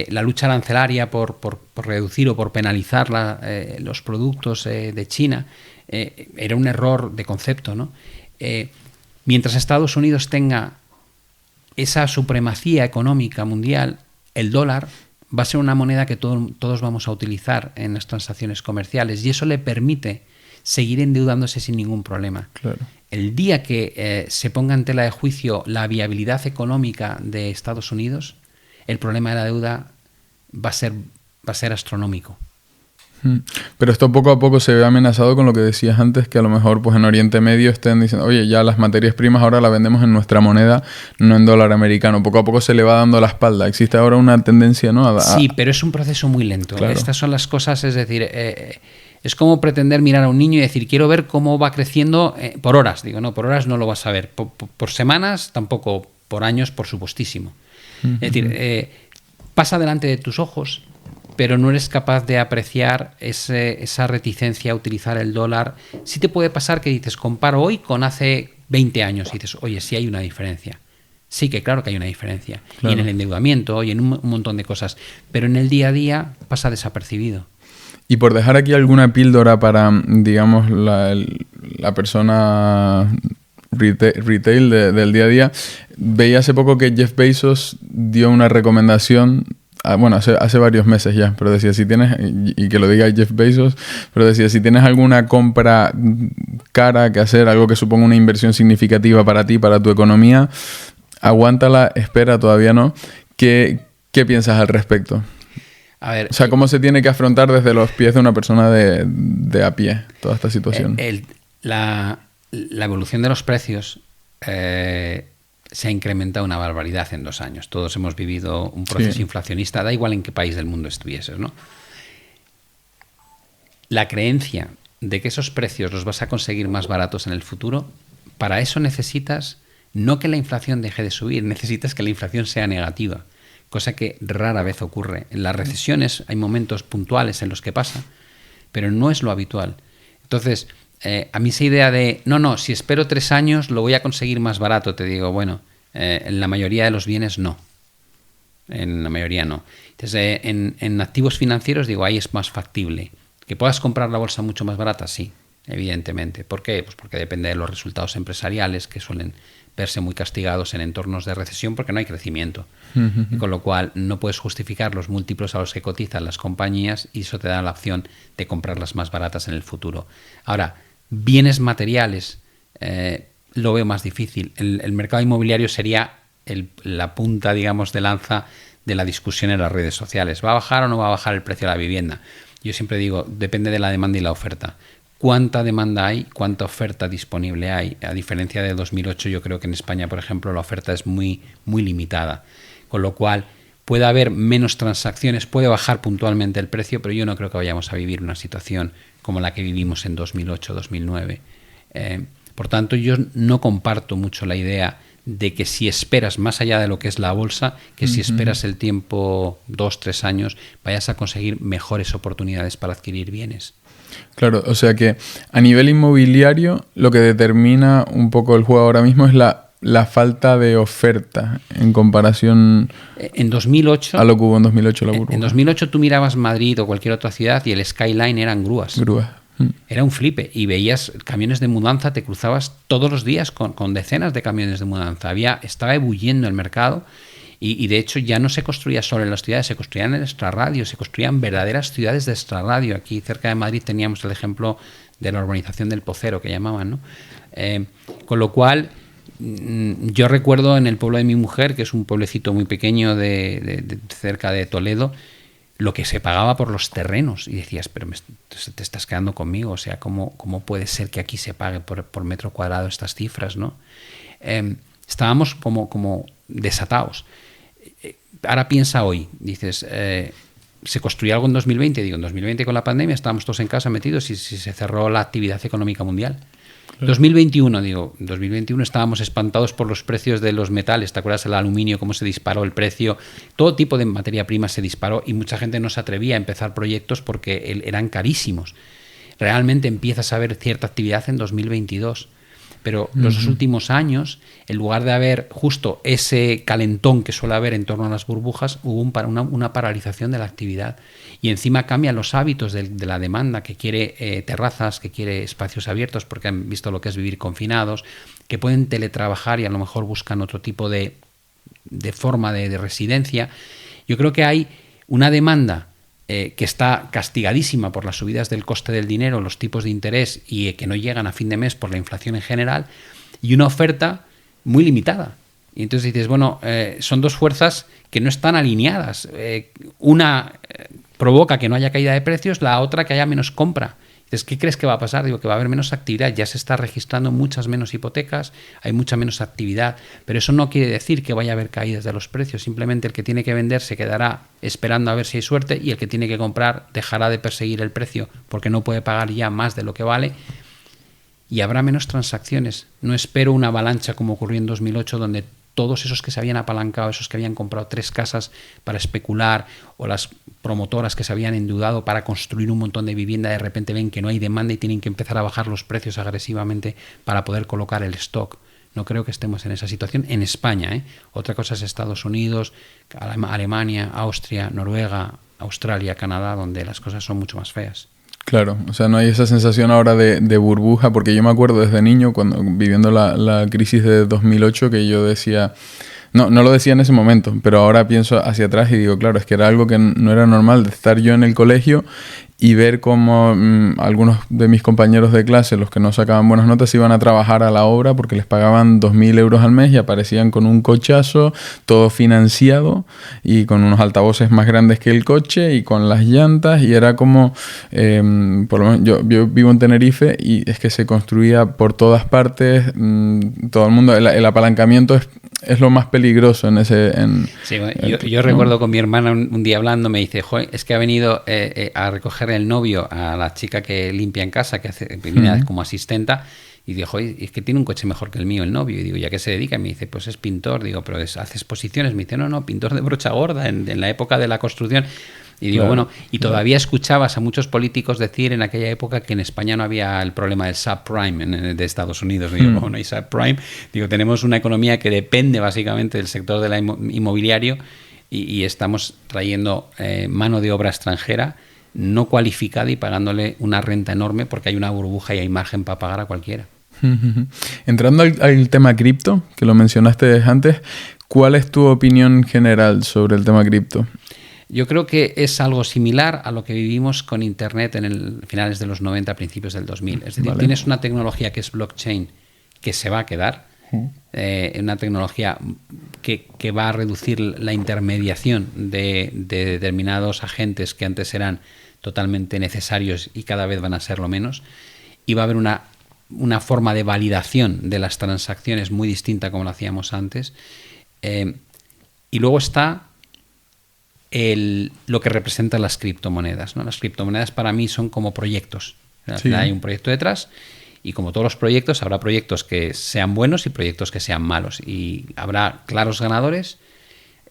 La lucha arancelaria por reducir o por penalizar los productos de China era un error de concepto, ¿no? Mientras Estados Unidos tenga esa supremacía económica mundial, el dólar va a ser una moneda que todos vamos a utilizar en las transacciones comerciales y eso le permite seguir endeudándose sin ningún problema. Claro. El día que se ponga en tela de juicio la viabilidad económica de Estados Unidos, el problema de la deuda va a ser astronómico. Pero esto poco a poco se ve amenazado con lo que decías antes, que a lo mejor pues en Oriente Medio estén diciendo, oye, ya las materias primas ahora las vendemos en nuestra moneda, no en dólar americano. Poco a poco se le va dando la espalda. Existe ahora una tendencia, ¿no? Sí, pero es un proceso muy lento. Claro. Estas son las cosas, es decir, es como pretender mirar a un niño y decir, quiero ver cómo va creciendo por horas. Digo, no, por horas no lo vas a ver. Por semanas tampoco, por años, por supuestísimo. Es decir, pasa delante de tus ojos, pero no eres capaz de apreciar esa reticencia a utilizar el dólar. Sí te puede pasar que dices, comparo hoy con hace 20 años y dices, oye, sí hay una diferencia. Sí que claro que hay una diferencia. Claro. Y en el endeudamiento y en un montón de cosas. Pero en el día a día pasa desapercibido. Y por dejar aquí alguna píldora para, digamos, la persona retail del día a día, veía hace poco que Jeff Bezos dio una recomendación. Bueno, hace varios meses ya, pero decía, si tienes, y que lo diga Jeff Bezos, pero decía, si tienes alguna compra cara que hacer, algo que suponga una inversión significativa para ti, para tu economía, aguántala, espera, todavía no. ¿Qué piensas al respecto? A ver, o sea, ¿cómo se tiene que afrontar desde los pies de una persona de a pie toda esta situación? La evolución de los precios se ha incrementado una barbaridad en 2 años. Todos hemos vivido un proceso inflacionista, da igual en qué país del mundo estuvieses, ¿no? La creencia de que esos precios los vas a conseguir más baratos en el futuro, para eso necesitas no que la inflación deje de subir, necesitas que la inflación sea negativa, cosa que rara vez ocurre. En las recesiones hay momentos puntuales en los que pasa, pero no es lo habitual. Entonces, a mí esa idea de, no, si espero 3 años lo voy a conseguir más barato, te digo, bueno, en la mayoría de los bienes no. En la mayoría no. Entonces, en activos financieros, digo, ahí es más factible. ¿Que puedas comprar la bolsa mucho más barata? Sí, evidentemente. ¿Por qué? Pues porque depende de los resultados empresariales, que suelen verse muy castigados en entornos de recesión porque no hay crecimiento. Y con lo cual no puedes justificar los múltiplos a los que cotizan las compañías y eso te da la opción de comprarlas más baratas en el futuro. Ahora, bienes materiales lo veo más difícil. El mercado inmobiliario sería la punta, digamos, de lanza de la discusión en las redes sociales. ¿Va a bajar o no va a bajar el precio de la vivienda? Yo siempre digo, depende de la demanda y la oferta. ¿Cuánta demanda hay? ¿Cuánta oferta disponible hay? A diferencia de 2008, yo creo que en España, por ejemplo, la oferta es muy, muy limitada. Con lo cual, puede haber menos transacciones, puede bajar puntualmente el precio, pero yo no creo que vayamos a vivir una situación como la que vivimos en 2008-2009. Por tanto, yo no comparto mucho la idea de que si esperas más allá de lo que es la bolsa, que si esperas el tiempo 2-3 años, vayas a conseguir mejores oportunidades para adquirir bienes. Claro, o sea que a nivel inmobiliario lo que determina un poco el juego ahora mismo es la falta de oferta en comparación en 2008, a lo que hubo en 2008 la burbuja. En 2008 tú mirabas Madrid o cualquier otra ciudad y el skyline eran grúas. Grúas. Era un flipe. Y veías camiones de mudanza, te cruzabas todos los días con decenas de camiones de mudanza. Estaba ebulliendo el mercado y de hecho ya no se construía solo en las ciudades, se construían en extrarradio, se construían verdaderas ciudades de extrarradio. Aquí cerca de Madrid teníamos el ejemplo de la urbanización del Pocero, que llamaban, ¿no? Con lo cual, yo recuerdo en el pueblo de mi mujer, que es un pueblecito muy pequeño de cerca de Toledo, lo que se pagaba por los terrenos. Y decías, pero te estás quedando conmigo. O sea, ¿cómo puede ser que aquí se pague por metro cuadrado estas cifras, ¿no? Estábamos como desatados. Ahora piensa hoy, dices, ¿se construyó algo en 2020? Digo, en 2020 con la pandemia estábamos todos en casa metidos y se cerró la actividad económica mundial. Claro. 2021, digo, en 2021 estábamos espantados por los precios de los metales. ¿Te acuerdas el aluminio, cómo se disparó el precio? Todo tipo de materia prima se disparó y mucha gente no se atrevía a empezar proyectos porque eran carísimos. Realmente empiezas a ver cierta actividad en 2022. Pero los últimos años, en lugar de haber justo ese calentón que suele haber en torno a las burbujas, hubo una paralización de la actividad. Y encima cambian los hábitos de la demanda, que quiere terrazas, que quiere espacios abiertos, porque han visto lo que es vivir confinados, que pueden teletrabajar y a lo mejor buscan otro tipo de forma de residencia. Yo creo que hay una demanda que está castigadísima por las subidas del coste del dinero, los tipos de interés y que no llegan a fin de mes por la inflación en general, y una oferta muy limitada. Y entonces dices, bueno, son dos fuerzas que no están alineadas. Una provoca que no haya caída de precios, la otra que haya menos compra. Entonces, ¿qué crees que va a pasar? Digo, que va a haber menos actividad, ya se está registrando muchas menos hipotecas, hay mucha menos actividad, pero eso no quiere decir que vaya a haber caídas de los precios, simplemente el que tiene que vender se quedará esperando a ver si hay suerte y el que tiene que comprar dejará de perseguir el precio porque no puede pagar ya más de lo que vale y habrá menos transacciones. No espero una avalancha como ocurrió en 2008 donde todos esos que se habían apalancado, esos que habían comprado 3 casas para especular o las promotoras que se habían endeudado para construir un montón de vivienda, de repente ven que no hay demanda y tienen que empezar a bajar los precios agresivamente para poder colocar el stock. No creo que estemos en esa situación en España, ¿eh? Otra cosa es Estados Unidos, Alemania, Austria, Noruega, Australia, Canadá, donde las cosas son mucho más feas. Claro, o sea, no hay esa sensación ahora de burbuja, porque yo me acuerdo desde niño, cuando viviendo la crisis de 2008, que yo decía, no lo decía en ese momento, pero ahora pienso hacia atrás y digo, claro, es que era algo que no era normal de estar yo en el colegio y ver cómo algunos de mis compañeros de clase, los que no sacaban buenas notas, iban a trabajar a la obra porque les pagaban 2.000 euros al mes y aparecían con un cochazo, todo financiado y con unos altavoces más grandes que el coche y con las llantas, y era como, por lo menos yo vivo en Tenerife y es que se construía por todas partes, todo el mundo, el apalancamiento es lo más peligroso en ese... Sí, yo recuerdo con mi hermana un día hablando, me dice, joder, es que ha venido a recoger el novio a la chica que limpia en casa, que viene como asistenta, y dijo, es que tiene un coche mejor que el mío el novio. Y digo, ¿ya qué se dedica? Y me dice, pues es pintor. Digo, pero hace exposiciones. Me dice, no, pintor de brocha gorda en la época de la construcción. Y digo, bueno, y todavía escuchabas a muchos políticos decir en aquella época que en España no había el problema del subprime de Estados Unidos. Digo, no hay subprime. Digo, tenemos una economía que depende básicamente del sector del inmobiliario y estamos trayendo mano de obra extranjera no cualificada y pagándole una renta enorme porque hay una burbuja y hay margen para pagar a cualquiera. Entrando al tema cripto, que lo mencionaste antes, ¿cuál es tu opinión general sobre el tema cripto? Yo creo que es algo similar a lo que vivimos con Internet en finales de los 90, principios del 2000. Es decir, tienes una tecnología que es blockchain que se va a quedar, una tecnología que va a reducir la intermediación de determinados agentes que antes eran totalmente necesarios y cada vez van a serlo menos, y va a haber una forma de validación de las transacciones muy distinta como lo hacíamos antes. Y luego está lo que representan las criptomonedas, ¿no? Las criptomonedas para mí son como proyectos. Al final hay un proyecto detrás y como todos los proyectos habrá proyectos que sean buenos y proyectos que sean malos y habrá claros ganadores.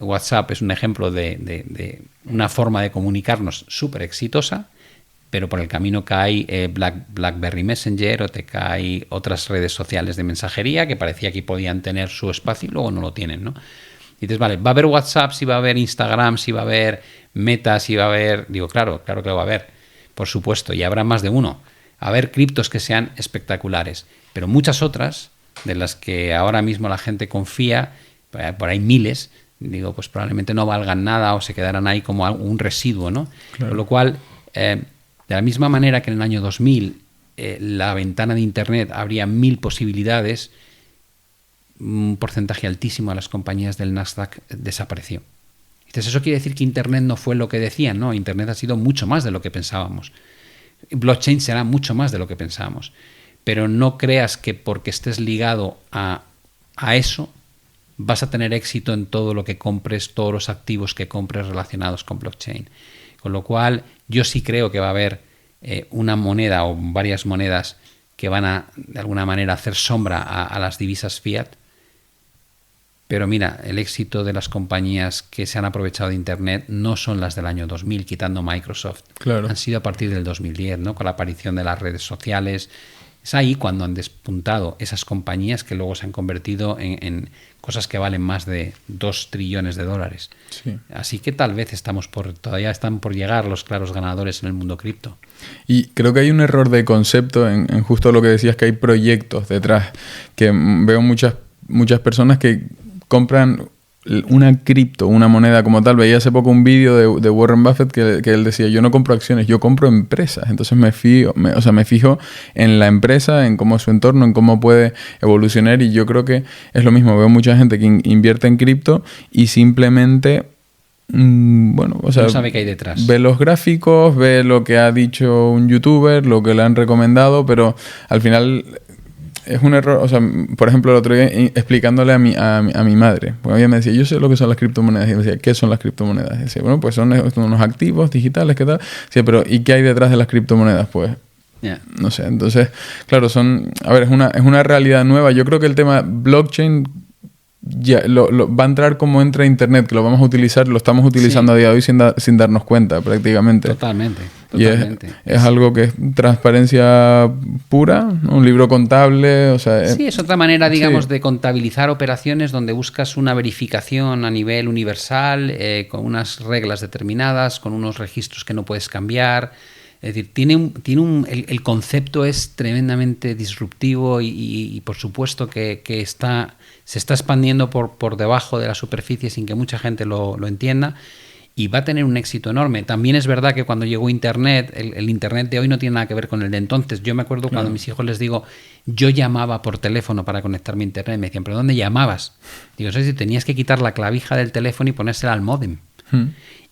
WhatsApp es un ejemplo de una forma de comunicarnos súper exitosa, pero por el camino cae BlackBerry Messenger o te cae otras redes sociales de mensajería que parecía que podían tener su espacio y luego no lo tienen, ¿no? Y dices, vale, ¿va a haber WhatsApp, si va a haber Instagram, si va a haber Meta, si va a haber...? Digo, claro que lo va a haber, por supuesto, y habrá más de uno. a haber criptos que sean espectaculares, pero muchas otras, de las que ahora mismo la gente confía, por ahí miles, digo, pues probablemente no valgan nada o se quedarán ahí como un residuo, ¿no? Claro. Con lo cual, de la misma manera que en el año 2000 la ventana de Internet habría 1000 posibilidades, un porcentaje altísimo de las compañías del Nasdaq desapareció. Entonces, eso quiere decir que Internet no fue lo que decían, ¿no? Internet ha sido mucho más de lo que pensábamos. Blockchain será mucho más de lo que pensábamos. Pero no creas que porque estés ligado a eso vas a tener éxito en todo lo que compres, todos los activos que compres relacionados con blockchain. Con lo cual, yo sí creo que va a haber una moneda o varias monedas que van a, de alguna manera, hacer sombra a las divisas fiat. Pero mira, el éxito de las compañías que se han aprovechado de Internet no son las del año 2000, quitando Microsoft. Claro. Han sido a partir del 2010, ¿no? Con la aparición de las redes sociales. Es ahí cuando han despuntado esas compañías que luego se han convertido en cosas que valen más de 2 trillones de dólares. Sí. Así que tal vez todavía están por llegar los claros ganadores en el mundo cripto. Y creo que hay un error de concepto en justo lo que decías, que hay proyectos detrás, que veo muchas personas que compran una cripto, una moneda como tal. Veía hace poco un vídeo de Warren Buffett que él decía, yo no compro acciones, yo compro empresas. Entonces me fijo en la empresa, en cómo es su entorno, en cómo puede evolucionar, y yo creo que es lo mismo. Veo mucha gente que invierte en cripto y simplemente no sabe qué hay detrás. Ve los gráficos, ve lo que ha dicho un youtuber, lo que le han recomendado, pero al final es un error. O sea, por ejemplo, el otro día explicándole a mi madre, porque ella me decía, yo sé lo que son las criptomonedas, y me decía, ¿qué son las criptomonedas? Y decía, bueno, pues son unos activos digitales, ¿qué tal? Decía, pero ¿y qué hay detrás de las criptomonedas? Pues no sé. Entonces, claro, es una realidad nueva. Yo creo que el tema blockchain ya va a entrar como entra Internet, que lo vamos a utilizar, lo estamos utilizando a día de hoy sin darnos cuenta prácticamente. Totalmente. Y es algo que es transparencia pura, ¿no? Un libro contable, o sea... Sí, es otra manera, digamos, de contabilizar operaciones donde buscas una verificación a nivel universal, con unas reglas determinadas, con unos registros que no puedes cambiar. Es decir, el concepto es tremendamente disruptivo y por supuesto que se está expandiendo por debajo de la superficie sin que mucha gente lo entienda, y va a tener un éxito enorme. También es verdad que cuando llegó Internet, el Internet de hoy no tiene nada que ver con el de entonces. Yo me acuerdo cuando a mis hijos les digo, yo llamaba por teléfono para conectarme a Internet, me decían, ¿pero dónde llamabas? Digo, ¿sabes? Si tenías que quitar la clavija del teléfono y ponérsela al módem.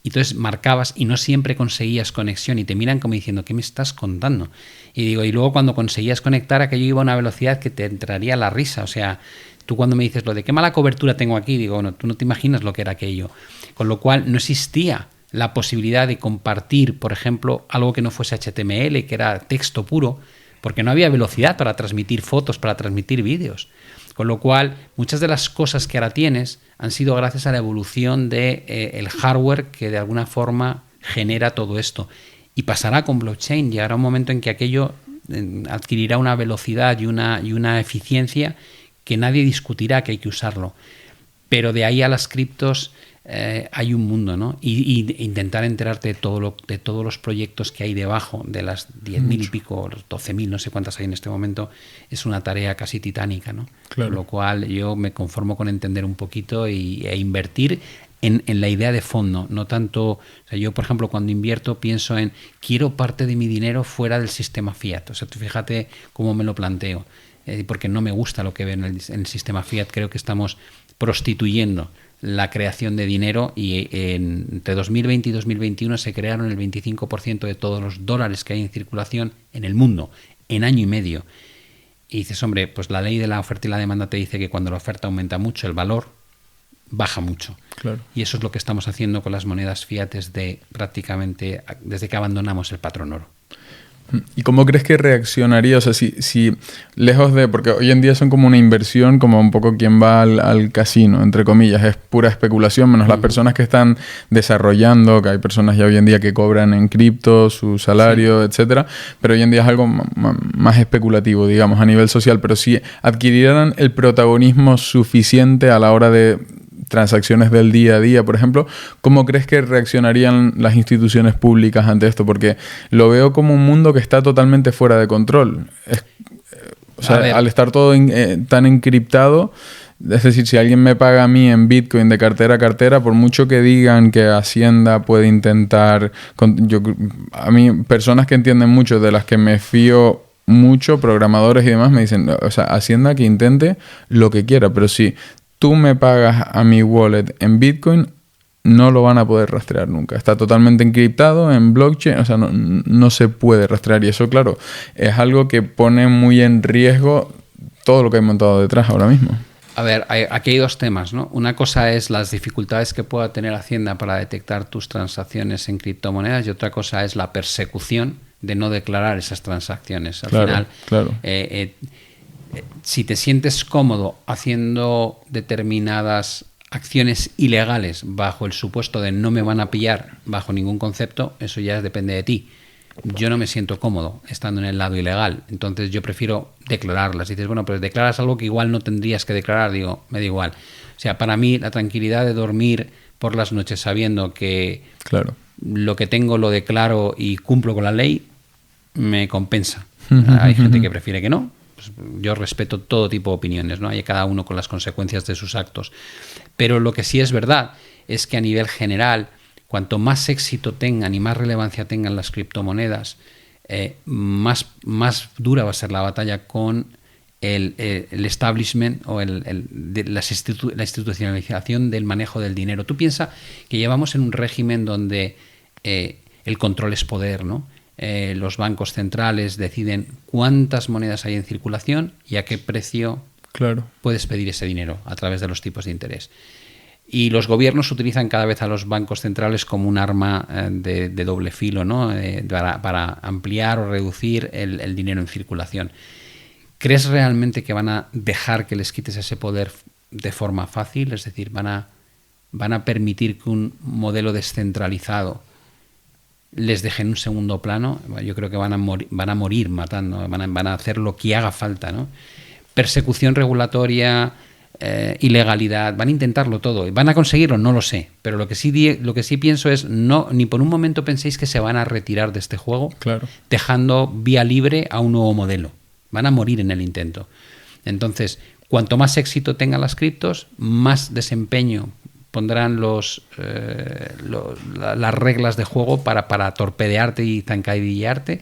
Y entonces marcabas y no siempre conseguías conexión y te miran como diciendo, ¿qué me estás contando? Y digo, y luego cuando conseguías conectar, aquello iba a una velocidad que te entraría la risa. O sea, tú cuando me dices lo de qué mala cobertura tengo aquí, digo, bueno, tú no te imaginas lo que era aquello. Con lo cual no existía la posibilidad de compartir, por ejemplo, algo que no fuese HTML, que era texto puro, porque no había velocidad para transmitir fotos, para transmitir vídeos. Con lo cual, muchas de las cosas que ahora tienes han sido gracias a la evolución del el hardware que de alguna forma genera todo esto. Y pasará con blockchain. Llegará un momento en que aquello adquirirá una velocidad y una eficiencia que nadie discutirá que hay que usarlo. Pero de ahí a las criptos hay un mundo, ¿no? Y intentar enterarte de todos los proyectos que hay debajo de las 10.000 y pico, los 12.000, no sé cuántas hay en este momento, es una tarea casi titánica, ¿no? Claro. Con lo cual yo me conformo con entender un poquito e invertir en la idea de fondo, no tanto... O sea, yo, por ejemplo, cuando invierto pienso en quiero parte de mi dinero fuera del sistema fiat. O sea, tú fíjate cómo me lo planteo, porque no me gusta lo que veo en el sistema fiat. Creo que estamos prostituyendo la creación de dinero y entre 2020 y 2021 se crearon el 25% de todos los dólares que hay en circulación en el mundo, en año y medio. Y dices, hombre, pues la ley de la oferta y la demanda te dice que cuando la oferta aumenta mucho, el valor baja mucho. Claro. Y eso es lo que estamos haciendo con las monedas fiat prácticamente desde que abandonamos el patrón oro. ¿Y cómo crees que reaccionaría? O sea, si lejos de... Porque hoy en día son como una inversión, como un poco quien va al casino, entre comillas. Es pura especulación, menos las personas que están desarrollando, que hay personas ya hoy en día que cobran en cripto, su salario, etcétera. Pero hoy en día es algo más especulativo, digamos, a nivel social. Pero si adquirieran el protagonismo suficiente a la hora de transacciones del día a día, por ejemplo, ¿cómo crees que reaccionarían las instituciones públicas ante esto? Porque lo veo como un mundo que está totalmente fuera de control. O sea, al estar todo tan encriptado, es decir, si alguien me paga a mí en Bitcoin de cartera a cartera, por mucho que digan que Hacienda puede intentar... a mí, personas que entienden mucho, de las que me fío mucho, programadores y demás, me dicen, o sea, Hacienda que intente lo que quiera, pero si tú me pagas a mi wallet en Bitcoin, no lo van a poder rastrear nunca. Está totalmente encriptado en blockchain, o sea, no se puede rastrear. Y eso, claro, es algo que pone muy en riesgo todo lo que hay montado detrás ahora mismo. A ver, aquí hay dos temas, ¿no? Una cosa es las dificultades que pueda tener Hacienda para detectar tus transacciones en criptomonedas y otra cosa es la persecución de no declarar esas transacciones. Al final, claro. Si te sientes cómodo haciendo determinadas acciones ilegales bajo el supuesto de no me van a pillar bajo ningún concepto, eso ya depende de ti. Yo no me siento cómodo estando en el lado ilegal, entonces yo prefiero declararlas. Dices, bueno, pues declaras algo que igual no tendrías que declarar. Digo, me da igual. O sea, para mí la tranquilidad de dormir por las noches sabiendo que lo que tengo lo declaro y cumplo con la ley, me compensa. Hay gente que prefiere que no. Pues yo respeto todo tipo de opiniones, ¿no? Hay cada uno con las consecuencias de sus actos. Pero lo que sí es verdad es que a nivel general, cuanto más éxito tengan y más relevancia tengan las criptomonedas, más dura va a ser la batalla con el establishment o la institucionalización del manejo del dinero. Tú piensas que llevamos en un régimen donde el control es poder, ¿no? Los bancos centrales deciden cuántas monedas hay en circulación y a qué precio puedes pedir ese dinero a través de los tipos de interés. Y los gobiernos utilizan cada vez a los bancos centrales como un arma de doble filo, ¿no? Para ampliar o reducir el dinero en circulación. ¿Crees realmente que van a dejar que les quites ese poder de forma fácil? Es decir, van a permitir que un modelo descentralizado les deje en un segundo plano. Yo creo que van a morir matando, van a hacer lo que haga falta, ¿no? Persecución regulatoria, ilegalidad, van a intentarlo todo. ¿Van a conseguirlo? No lo sé, pero lo que sí pienso es, no, ni por un momento penséis que se van a retirar de este juego, dejando vía libre a un nuevo modelo. Van a morir en el intento. Entonces, cuanto más éxito tengan las criptos, más desempeño pondrán las reglas de juego para torpedearte y zancadillearte.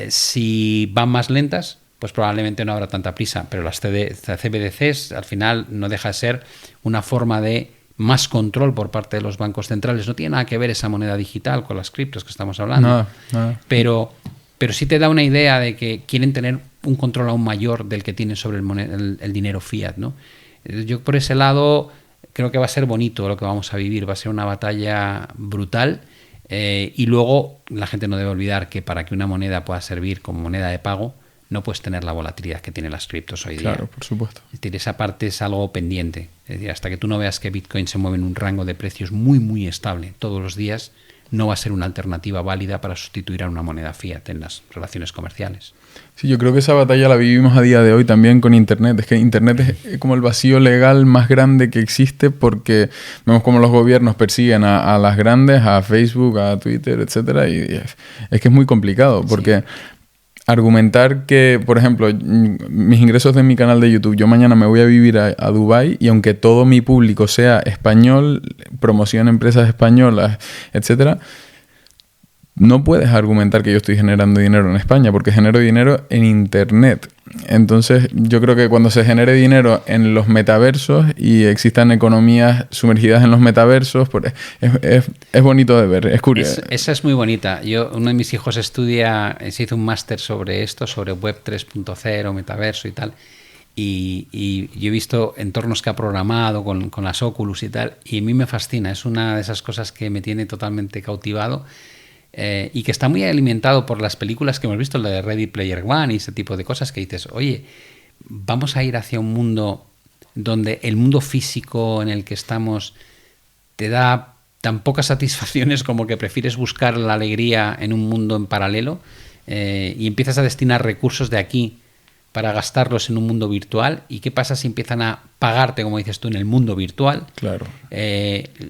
Si van más lentas, pues probablemente no habrá tanta prisa, pero las CBDCs al final no deja de ser una forma de más control por parte de los bancos centrales. No tiene nada que ver esa moneda digital con las criptos que estamos hablando. No. Pero sí te da una idea de que quieren tener un control aún mayor del que tienen sobre el dinero fiat, ¿no? Yo por ese lado creo que va a ser bonito lo que vamos a vivir, va a ser una batalla brutal, y luego la gente no debe olvidar que para que una moneda pueda servir como moneda de pago no puedes tener la volatilidad que tienen las criptos hoy día. Claro, por supuesto. Es decir, esa parte es algo pendiente. Es decir, hasta que tú no veas que Bitcoin se mueve en un rango de precios muy, muy estable todos los días, no va a ser una alternativa válida para sustituir a una moneda fiat en las relaciones comerciales. Sí, yo creo que esa batalla la vivimos a día de hoy también con Internet. Es que Internet es como el vacío legal más grande que existe, porque vemos cómo los gobiernos persiguen a las grandes, a Facebook, a Twitter, etcétera, y es que es muy complicado, porque argumentar que, por ejemplo, mis ingresos de mi canal de YouTube, yo mañana me voy a vivir a Dubái y aunque todo mi público sea español, promocione empresas españolas, etcétera, no puedes argumentar que yo estoy generando dinero en España, porque genero dinero en Internet. Entonces, yo creo que cuando se genere dinero en los metaversos y existan economías sumergidas en los metaversos, pues es bonito de ver, es curioso. Esa es muy bonita. Uno de mis hijos se hizo un máster sobre esto, sobre Web 3.0, metaverso y tal. Y yo he visto entornos que ha programado con las Oculus y tal, y a mí me fascina. Es una de esas cosas que me tiene totalmente cautivado. Y que está muy alimentado por las películas que hemos visto, la de Ready Player One y ese tipo de cosas, que dices, oye, vamos a ir hacia un mundo donde el mundo físico en el que estamos te da tan pocas satisfacciones como que prefieres buscar la alegría en un mundo en paralelo, y empiezas a destinar recursos de aquí para gastarlos en un mundo virtual. ¿Y qué pasa si empiezan a pagarte, como dices tú, en el mundo virtual? Claro.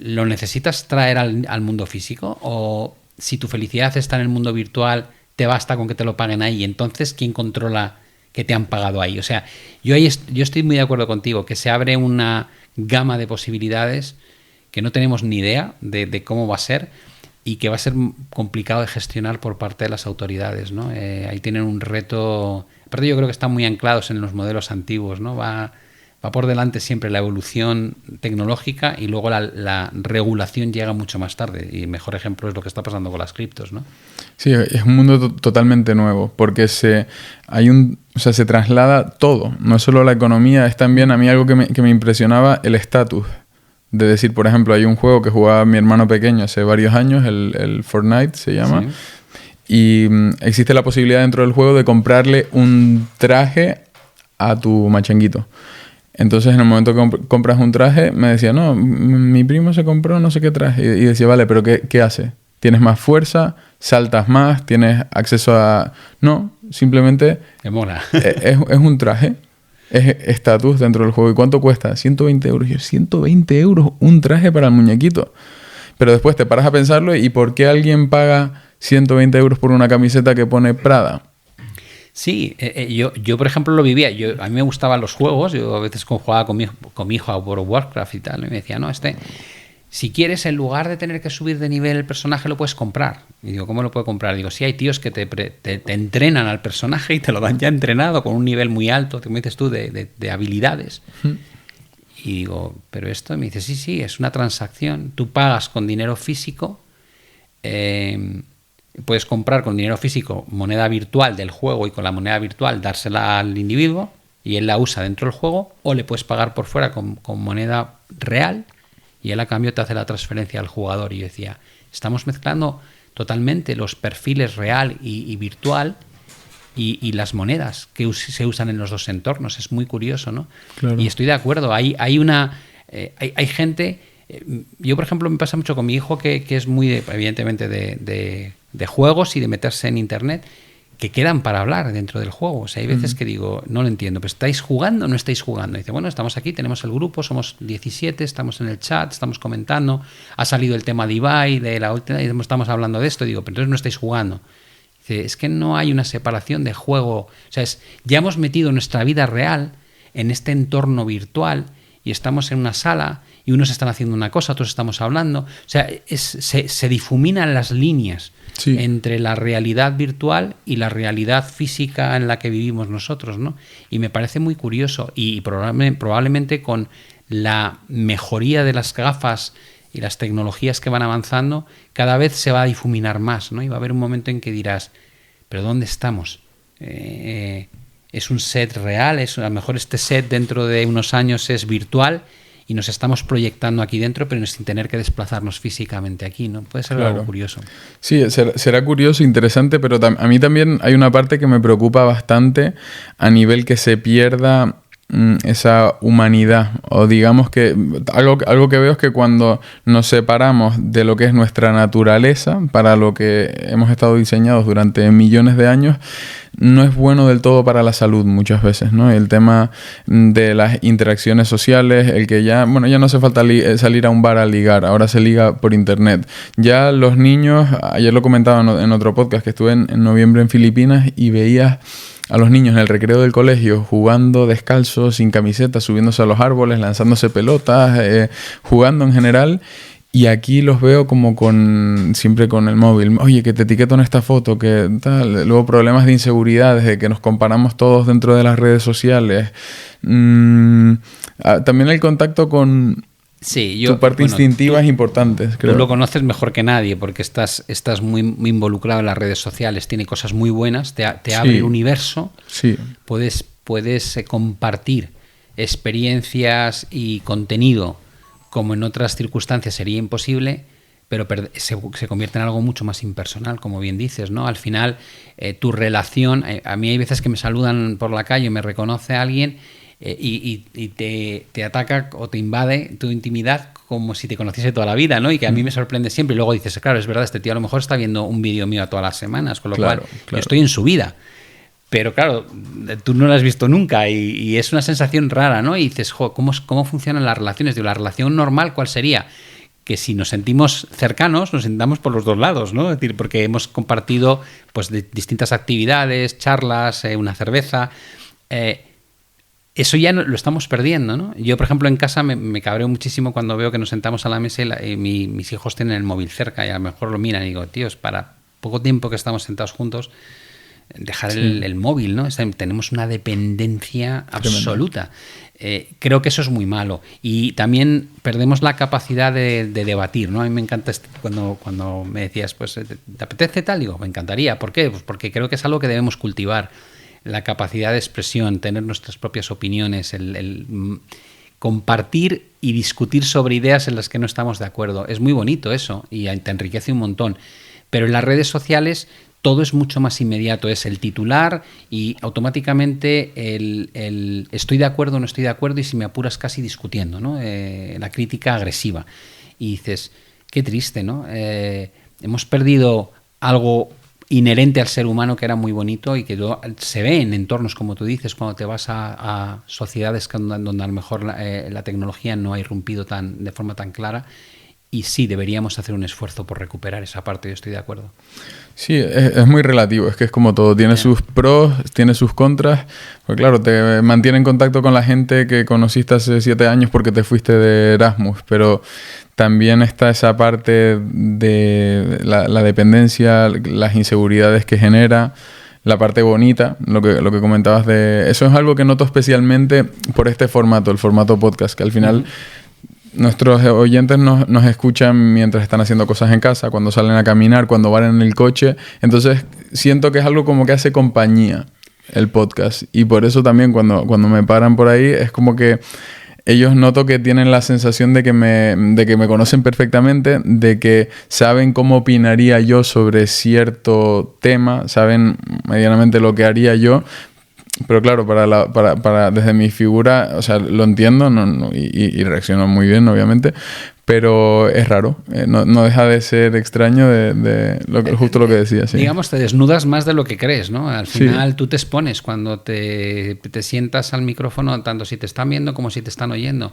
¿Lo necesitas traer al mundo físico? ¿O si tu felicidad está en el mundo virtual, te basta con que te lo paguen ahí? Entonces, ¿quién controla que te han pagado ahí? O sea, yo estoy muy de acuerdo contigo, que se abre una gama de posibilidades que no tenemos ni idea de cómo va a ser y que va a ser complicado de gestionar por parte de las autoridades, ¿no? Ahí tienen un reto. Aparte, yo creo que están muy anclados en los modelos antiguos, ¿no? Va por delante siempre la evolución tecnológica y luego la regulación llega mucho más tarde. Y el mejor ejemplo es lo que está pasando con las criptos, ¿no? Sí, es un mundo totalmente nuevo, porque se traslada todo, no es solo la economía, es también a mí algo que me impresionaba, el estatus. De decir, por ejemplo, hay un juego que jugaba mi hermano pequeño hace varios años, el Fortnite se llama, sí. Y existe la posibilidad dentro del juego de comprarle un traje a tu machanguito. Entonces, en el momento que compras un traje, me decía, no, mi primo se compró no sé qué traje. Y decía, vale, pero ¿qué hace? ¿Tienes más fuerza? ¿Saltas más? ¿Tienes acceso a...? No, simplemente... Me mola. Es un traje. Es estatus dentro del juego. ¿Y cuánto cuesta? 120 euros. Yo, 120 euros un traje para el muñequito. Pero después te paras a pensarlo y ¿por qué alguien paga 120 euros por una camiseta que pone Prada? Sí, yo por ejemplo lo vivía. A mí me gustaban los juegos. Yo a veces jugaba con mi hijo a World of Warcraft y tal. Y me decía, no, si quieres, en lugar de tener que subir de nivel el personaje, lo puedes comprar. Y digo, ¿cómo lo puedo comprar? Digo, sí, hay tíos que te entrenan al personaje y te lo dan ya entrenado con un nivel muy alto, como dices tú, de habilidades. Y digo, ¿pero esto? Y me dice, sí, es una transacción. Tú pagas con dinero físico, puedes comprar con dinero físico moneda virtual del juego y con la moneda virtual dársela al individuo y él la usa dentro del juego, o le puedes pagar por fuera con moneda real y él a cambio te hace la transferencia al jugador. Y yo decía, estamos mezclando totalmente los perfiles real y virtual y las monedas que se usan en los dos entornos. Es muy curioso, ¿no? Claro. Y estoy de acuerdo. Hay gente... Yo, por ejemplo, me pasa mucho con mi hijo que es muy, evidentemente, de juegos y de meterse en internet, que quedan para hablar dentro del juego. O sea, hay veces que digo, no lo entiendo, pero ¿estáis jugando o no estáis jugando? Y dice, bueno, estamos aquí, tenemos el grupo, somos 17, estamos en el chat, estamos comentando, ha salido el tema de Ibai, de la última, y estamos hablando de esto. Y digo, pero entonces no estáis jugando. Dice, es que no hay una separación de juego. O sea, ya hemos metido nuestra vida real en este entorno virtual y estamos en una sala y unos están haciendo una cosa, otros estamos hablando. O sea, se difuminan las líneas entre la realidad virtual y la realidad física en la que vivimos nosotros, ¿no? Y me parece muy curioso y probablemente con la mejoría de las gafas y las tecnologías que van avanzando, cada vez se va a difuminar más, ¿no? Y va a haber un momento en que dirás, ¿pero dónde estamos? ¿Es un set real? A lo mejor este set dentro de unos años es virtual y nos estamos proyectando aquí dentro, pero sin tener que desplazarnos físicamente aquí, ¿no? Puede ser algo curioso. Sí, será curioso, interesante, pero a mí también hay una parte que me preocupa bastante a nivel que se pierda esa humanidad, o digamos que algo que veo es que cuando nos separamos de lo que es nuestra naturaleza, para lo que hemos estado diseñados durante millones de años, no es bueno del todo para la salud muchas veces, ¿no? El tema de las interacciones sociales, el que ya no hace falta salir a un bar a ligar, ahora se liga por internet. Ya los niños, ayer lo comentaba en otro podcast que estuve en noviembre en Filipinas y veías a los niños en el recreo del colegio jugando descalzos, sin camiseta, subiéndose a los árboles, lanzándose pelotas, jugando en general. Y aquí los veo como siempre con el móvil. Oye, que te etiqueto en esta foto, que tal. Luego problemas de inseguridad, desde que nos comparamos todos dentro de las redes sociales. También el contacto con... Sí, tu parte instintiva es importante, creo. Tú lo conoces mejor que nadie porque estás muy, muy involucrado en las redes sociales. Tiene cosas muy buenas, te abre el universo. Sí. Puedes compartir experiencias y contenido como en otras circunstancias sería imposible, pero se convierte en algo mucho más impersonal, como bien dices, ¿no? Al final, tu relación... a mí hay veces que me saludan por la calle, me reconoce alguien... y te ataca o te invade tu intimidad como si te conociese toda la vida, ¿no? Y que a mí me sorprende siempre. Y luego dices, claro, es verdad, este tío a lo mejor está viendo un vídeo mío todas las semanas, con lo cual yo estoy en su vida. Pero claro, tú no lo has visto nunca y es una sensación rara, ¿no? Y dices, ¿cómo funcionan las relaciones? Digo, la relación normal, ¿cuál sería? Que si nos sentimos cercanos, nos sentamos por los dos lados, ¿no? Es decir, porque hemos compartido pues distintas actividades, charlas, una cerveza. Eso ya lo estamos perdiendo, ¿no? Yo, por ejemplo, en casa me cabreo muchísimo cuando veo que nos sentamos a la mesa y mis hijos tienen el móvil cerca y a lo mejor lo miran y digo, tíos, para poco tiempo que estamos sentados juntos, dejar el móvil, ¿no? Tenemos una dependencia absoluta. Creo que eso es muy malo. Y también perdemos la capacidad de debatir, ¿no? A mí me encanta cuando me decías, pues, ¿te apetece tal? Digo, me encantaría. ¿Por qué? Pues porque creo que es algo que debemos cultivar. La capacidad de expresión, tener nuestras propias opiniones, el compartir y discutir sobre ideas en las que no estamos de acuerdo. Es muy bonito eso y te enriquece un montón. Pero en las redes sociales todo es mucho más inmediato, es el titular y automáticamente el estoy de acuerdo o no estoy de acuerdo y si me apuras casi discutiendo, ¿no? La crítica agresiva. Y dices, qué triste, ¿no? Hemos perdido algo inherente al ser humano que era muy bonito y que se ve en entornos, como tú dices, cuando te vas a sociedades donde a lo mejor la tecnología no ha irrumpido de forma tan clara. Y sí, deberíamos hacer un esfuerzo por recuperar esa parte, yo estoy de acuerdo. Sí, es muy relativo, es que es como todo, tiene sus pros, tiene sus contras, pues claro, te mantiene en contacto con la gente que conociste hace 7 años porque te fuiste de Erasmus, pero también está esa parte de la dependencia, las inseguridades que genera, la parte bonita, lo que comentabas de... Eso es algo que noto especialmente por este formato, el formato podcast, que al final... Nuestros oyentes nos escuchan mientras están haciendo cosas en casa, cuando salen a caminar, cuando van en el coche. Entonces, siento que es algo como que hace compañía el podcast. Y por eso también cuando me paran por ahí, es como que ellos noto que tienen la sensación de que me conocen perfectamente, de que saben cómo opinaría yo sobre cierto tema, saben medianamente lo que haría yo. Pero claro, para desde mi figura, o sea, lo entiendo y reacciono muy bien, obviamente, pero es raro. No deja de ser extraño justo lo que decías. Sí. Digamos, te desnudas más de lo que crees, ¿no? Al final tú te expones cuando te sientas al micrófono, tanto si te están viendo como si te están oyendo.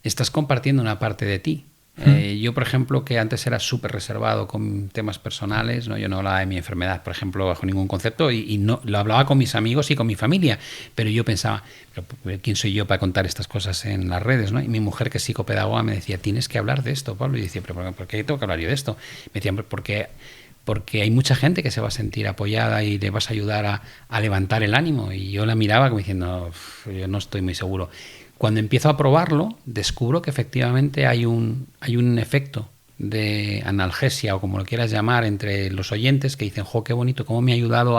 Estás compartiendo una parte de ti. Yo, por ejemplo, que antes era súper reservado con temas personales, ¿no? Yo no hablaba de mi enfermedad, por ejemplo, bajo ningún concepto y no lo hablaba con mis amigos y con mi familia, pero yo pensaba, ¿pero quién soy yo para contar estas cosas en las redes, ¿no? Y mi mujer, que es psicopedagoga, me decía, tienes que hablar de esto, Pablo. Y decía, ¿pero por qué tengo que hablar yo de esto? Me decían, porque hay mucha gente que se va a sentir apoyada y le vas a ayudar a levantar el ánimo. Y yo la miraba como diciendo, yo no estoy muy seguro. Cuando empiezo a probarlo, descubro que efectivamente hay un efecto de analgesia o como lo quieras llamar entre los oyentes que dicen, qué bonito, cómo me ha ayudado,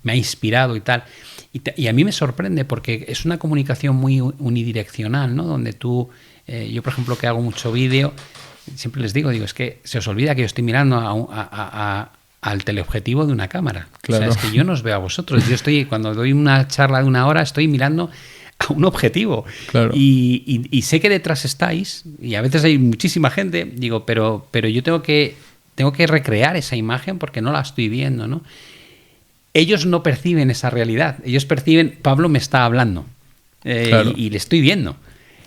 me ha inspirado y tal. Y a mí me sorprende porque es una comunicación muy unidireccional, ¿no? Donde tú, yo por ejemplo que hago mucho vídeo, siempre les digo, es que se os olvida que yo estoy mirando al teleobjetivo de una cámara. Claro. O sea, es que yo no os veo a vosotros. Yo cuando doy una charla de 1 hora, estoy mirando a un objetivo. Claro. Y sé que detrás estáis, y a veces hay muchísima gente, digo, pero yo tengo que recrear esa imagen porque no la estoy viendo, ¿no? Ellos no perciben esa realidad. Ellos perciben, Pablo me está hablando, claro. y le estoy viendo.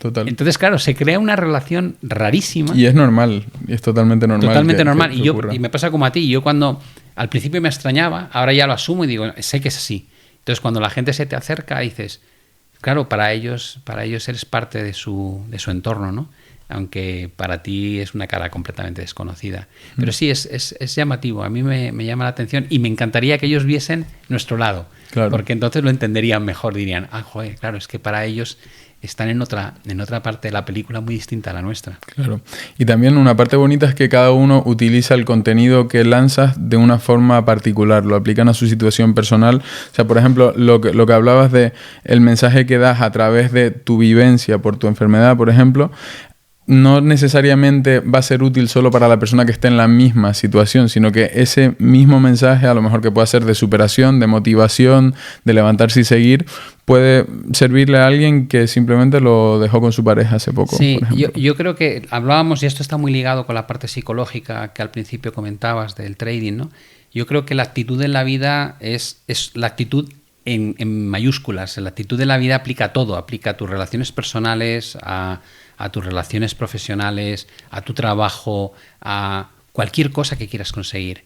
Total. Entonces, claro, se crea una relación rarísima. Y es normal, y es totalmente normal. Totalmente normal. Y me pasa como a ti. Yo cuando al principio me extrañaba, ahora ya lo asumo y digo, sé que es así. Entonces, cuando la gente se te acerca, dices, claro, para ellos eres parte de su entorno, ¿no? Aunque para ti es una cara completamente desconocida. Pero sí, es llamativo. A mí me llama la atención y me encantaría que ellos viesen nuestro lado. Claro. Porque entonces lo entenderían mejor. Dirían, claro, es que para ellos están en otra parte de la película muy distinta a la nuestra. Claro. Y también una parte bonita es que cada uno utiliza el contenido que lanzas de una forma particular, lo aplican a su situación personal. O sea, por ejemplo, lo que hablabas de el mensaje que das a través de tu vivencia por tu enfermedad, por ejemplo, no necesariamente va a ser útil solo para la persona que esté en la misma situación, sino que ese mismo mensaje, a lo mejor que pueda ser de superación, de motivación, de levantarse y seguir, puede servirle a alguien que simplemente lo dejó con su pareja hace poco. Sí, por ejemplo. yo creo que hablábamos, y esto está muy ligado con la parte psicológica que al principio comentabas del trading, ¿no? Yo creo que la actitud en la vida es la actitud en mayúsculas. La actitud de la vida aplica a todo, aplica a tus relaciones personales, a tus relaciones profesionales, a tu trabajo, a cualquier cosa que quieras conseguir.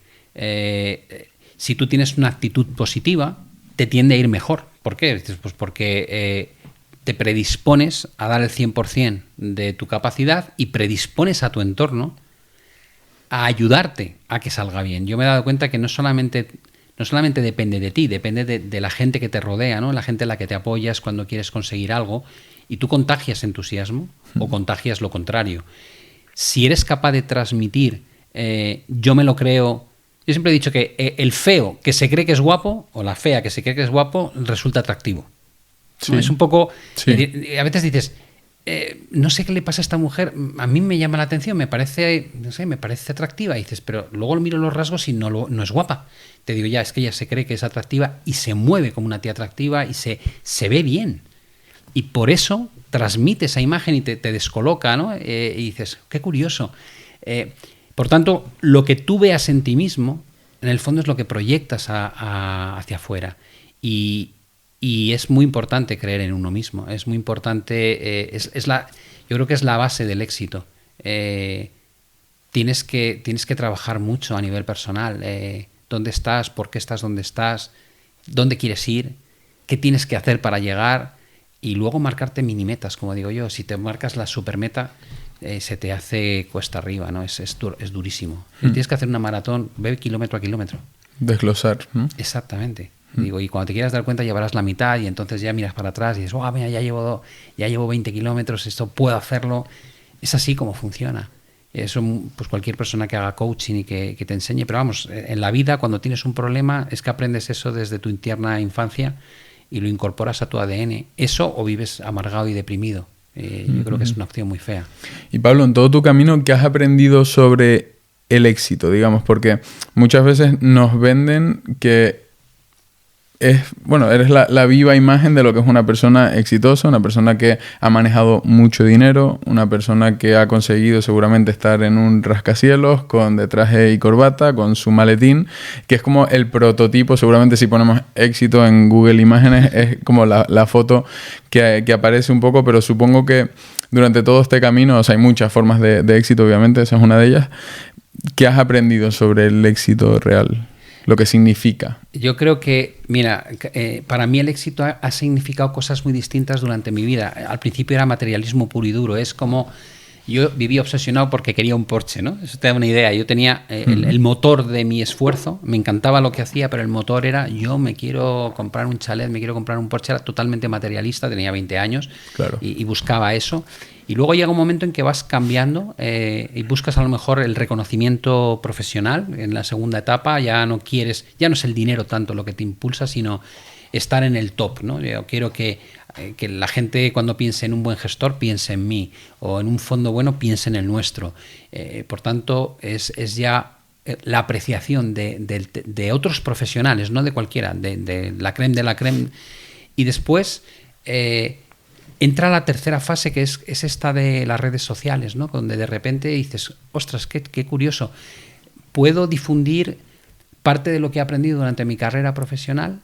Si tú tienes una actitud positiva, te tiende a ir mejor. ¿Por qué? Pues porque te predispones a dar el 100% de tu capacidad y predispones a tu entorno a ayudarte a que salga bien. Yo me he dado cuenta que no solamente depende de ti, depende de la gente que te rodea, ¿no? La gente en la que te apoyas cuando quieres conseguir algo, y tú contagias entusiasmo o contagias lo contrario. Si eres capaz de transmitir, yo me lo creo. Yo siempre he dicho que el feo que se cree que es guapo o la fea que se cree que es guapo resulta atractivo. Sí. ¿No? Es un poco... Sí. A veces dices, no sé qué le pasa a esta mujer, a mí me llama la atención, me parece atractiva. Y dices, pero luego miro los rasgos y no es guapa. Te digo, ya, es que ella se cree que es atractiva y se mueve como una tía atractiva y se ve bien. Y por eso transmite esa imagen y te descoloca, ¿no? Y dices, qué curioso. Por tanto, lo que tú veas en ti mismo, en el fondo es lo que proyectas hacia afuera. Y es muy importante creer en uno mismo. Es muy importante, yo creo que es la base del éxito. Tienes que trabajar mucho a nivel personal. ¿Dónde estás? ¿Por qué estás donde estás? ¿Dónde quieres ir? ¿Qué tienes que hacer para llegar? Y luego marcarte mini metas, como digo yo. Si te marcas la supermeta, se te hace cuesta arriba, ¿no? Es durísimo. Tienes que hacer una maratón, ve kilómetro a kilómetro. Desglosar. Exactamente. Digo, y cuando te quieras dar cuenta llevarás la mitad y entonces ya miras para atrás y dices, mira, ya llevo 20 kilómetros, esto puedo hacerlo. Es así como funciona. Eso, pues cualquier persona que haga coaching y que te enseñe, pero vamos, en la vida cuando tienes un problema es que aprendes eso desde tu tierna infancia y lo incorporas a tu ADN. Eso o vives amargado y deprimido. Yo creo que es una opción muy fea. Y Pablo, en todo tu camino, ¿qué has aprendido sobre el éxito, digamos? Porque muchas veces nos venden que eres la viva imagen de lo que es una persona exitosa, una persona que ha manejado mucho dinero, una persona que ha conseguido seguramente estar en un rascacielos de traje y corbata, con su maletín, que es como el prototipo. Seguramente si ponemos éxito en Google Imágenes es como la foto que aparece un poco, pero supongo que durante todo este camino, o sea, hay muchas formas de éxito, obviamente, esa es una de ellas. ¿Qué has aprendido sobre el éxito real? Lo que significa. Yo creo que, mira, para mí el éxito ha significado cosas muy distintas durante mi vida. Al principio era materialismo puro y duro. Es como yo vivía obsesionado porque quería un Porsche, ¿no? Eso te da una idea. Yo tenía el motor de mi esfuerzo, me encantaba lo que hacía, pero el motor era, yo me quiero comprar un chalet, me quiero comprar un Porsche. Era totalmente materialista, tenía 20 años. Claro. Y buscaba eso. Y luego llega un momento en que vas cambiando y buscas a lo mejor el reconocimiento profesional. En la segunda etapa ya no es el dinero tanto lo que te impulsa, sino estar en el top, ¿no? Yo quiero que la gente cuando piense en un buen gestor piense en mí, o en un fondo bueno piense en el nuestro. Por tanto, es ya la apreciación de otros profesionales, no de cualquiera, de la crème de la crème. Y después... entra la tercera fase, que es esta de las redes sociales, ¿no? Donde de repente dices, ostras, qué curioso. Puedo difundir parte de lo que he aprendido durante mi carrera profesional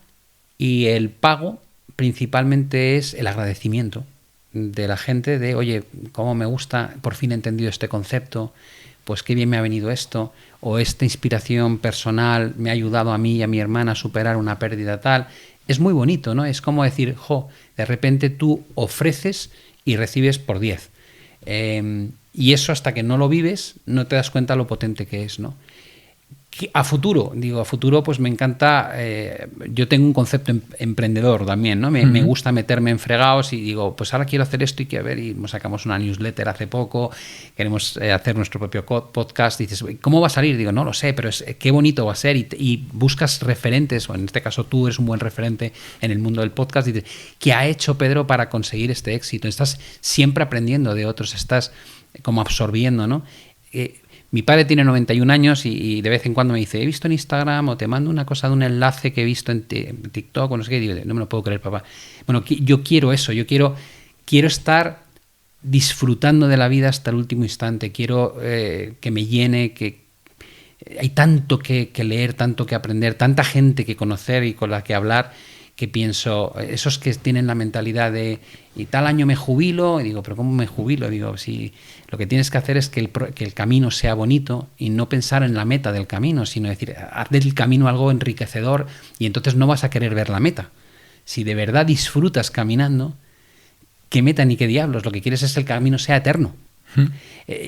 y el pago principalmente es el agradecimiento de la gente de, oye, cómo me gusta, por fin he entendido este concepto, pues qué bien me ha venido esto, o esta inspiración personal me ha ayudado a mí y a mi hermana a superar una pérdida tal. Es muy bonito, ¿no? Es como decir, de repente tú ofreces y recibes por 10. Y eso hasta que no lo vives, no te das cuenta lo potente que es, ¿no? A futuro pues me encanta, yo tengo un concepto emprendedor también, ¿no? Me gusta meterme en fregados y digo, pues ahora quiero hacer esto y que ver, y sacamos una newsletter hace poco, queremos hacer nuestro propio podcast, y dices, ¿cómo va a salir? Digo, no lo sé, pero qué bonito va a ser, y buscas referentes, o en este caso tú eres un buen referente en el mundo del podcast, y dices, ¿qué ha hecho Pedro para conseguir este éxito? Estás siempre aprendiendo de otros, estás como absorbiendo, ¿no? Mi padre tiene 91 años y de vez en cuando me dice, he visto en Instagram o te mando una cosa de un enlace que he visto en TikTok o no sé qué. Y digo, no me lo puedo creer, papá. Bueno, yo quiero eso, yo quiero estar disfrutando de la vida hasta el último instante. Quiero que me llene, que hay tanto que leer, tanto que aprender, tanta gente que conocer y con la que hablar, que pienso, esos que tienen la mentalidad de y tal año me jubilo, y digo, pero ¿cómo me jubilo? Digo, si lo que tienes que hacer es que el camino sea bonito y no pensar en la meta del camino, sino decir, haz del camino algo enriquecedor y entonces no vas a querer ver la meta. Si de verdad disfrutas caminando, ¿qué meta ni qué diablos? Lo que quieres es que el camino sea eterno.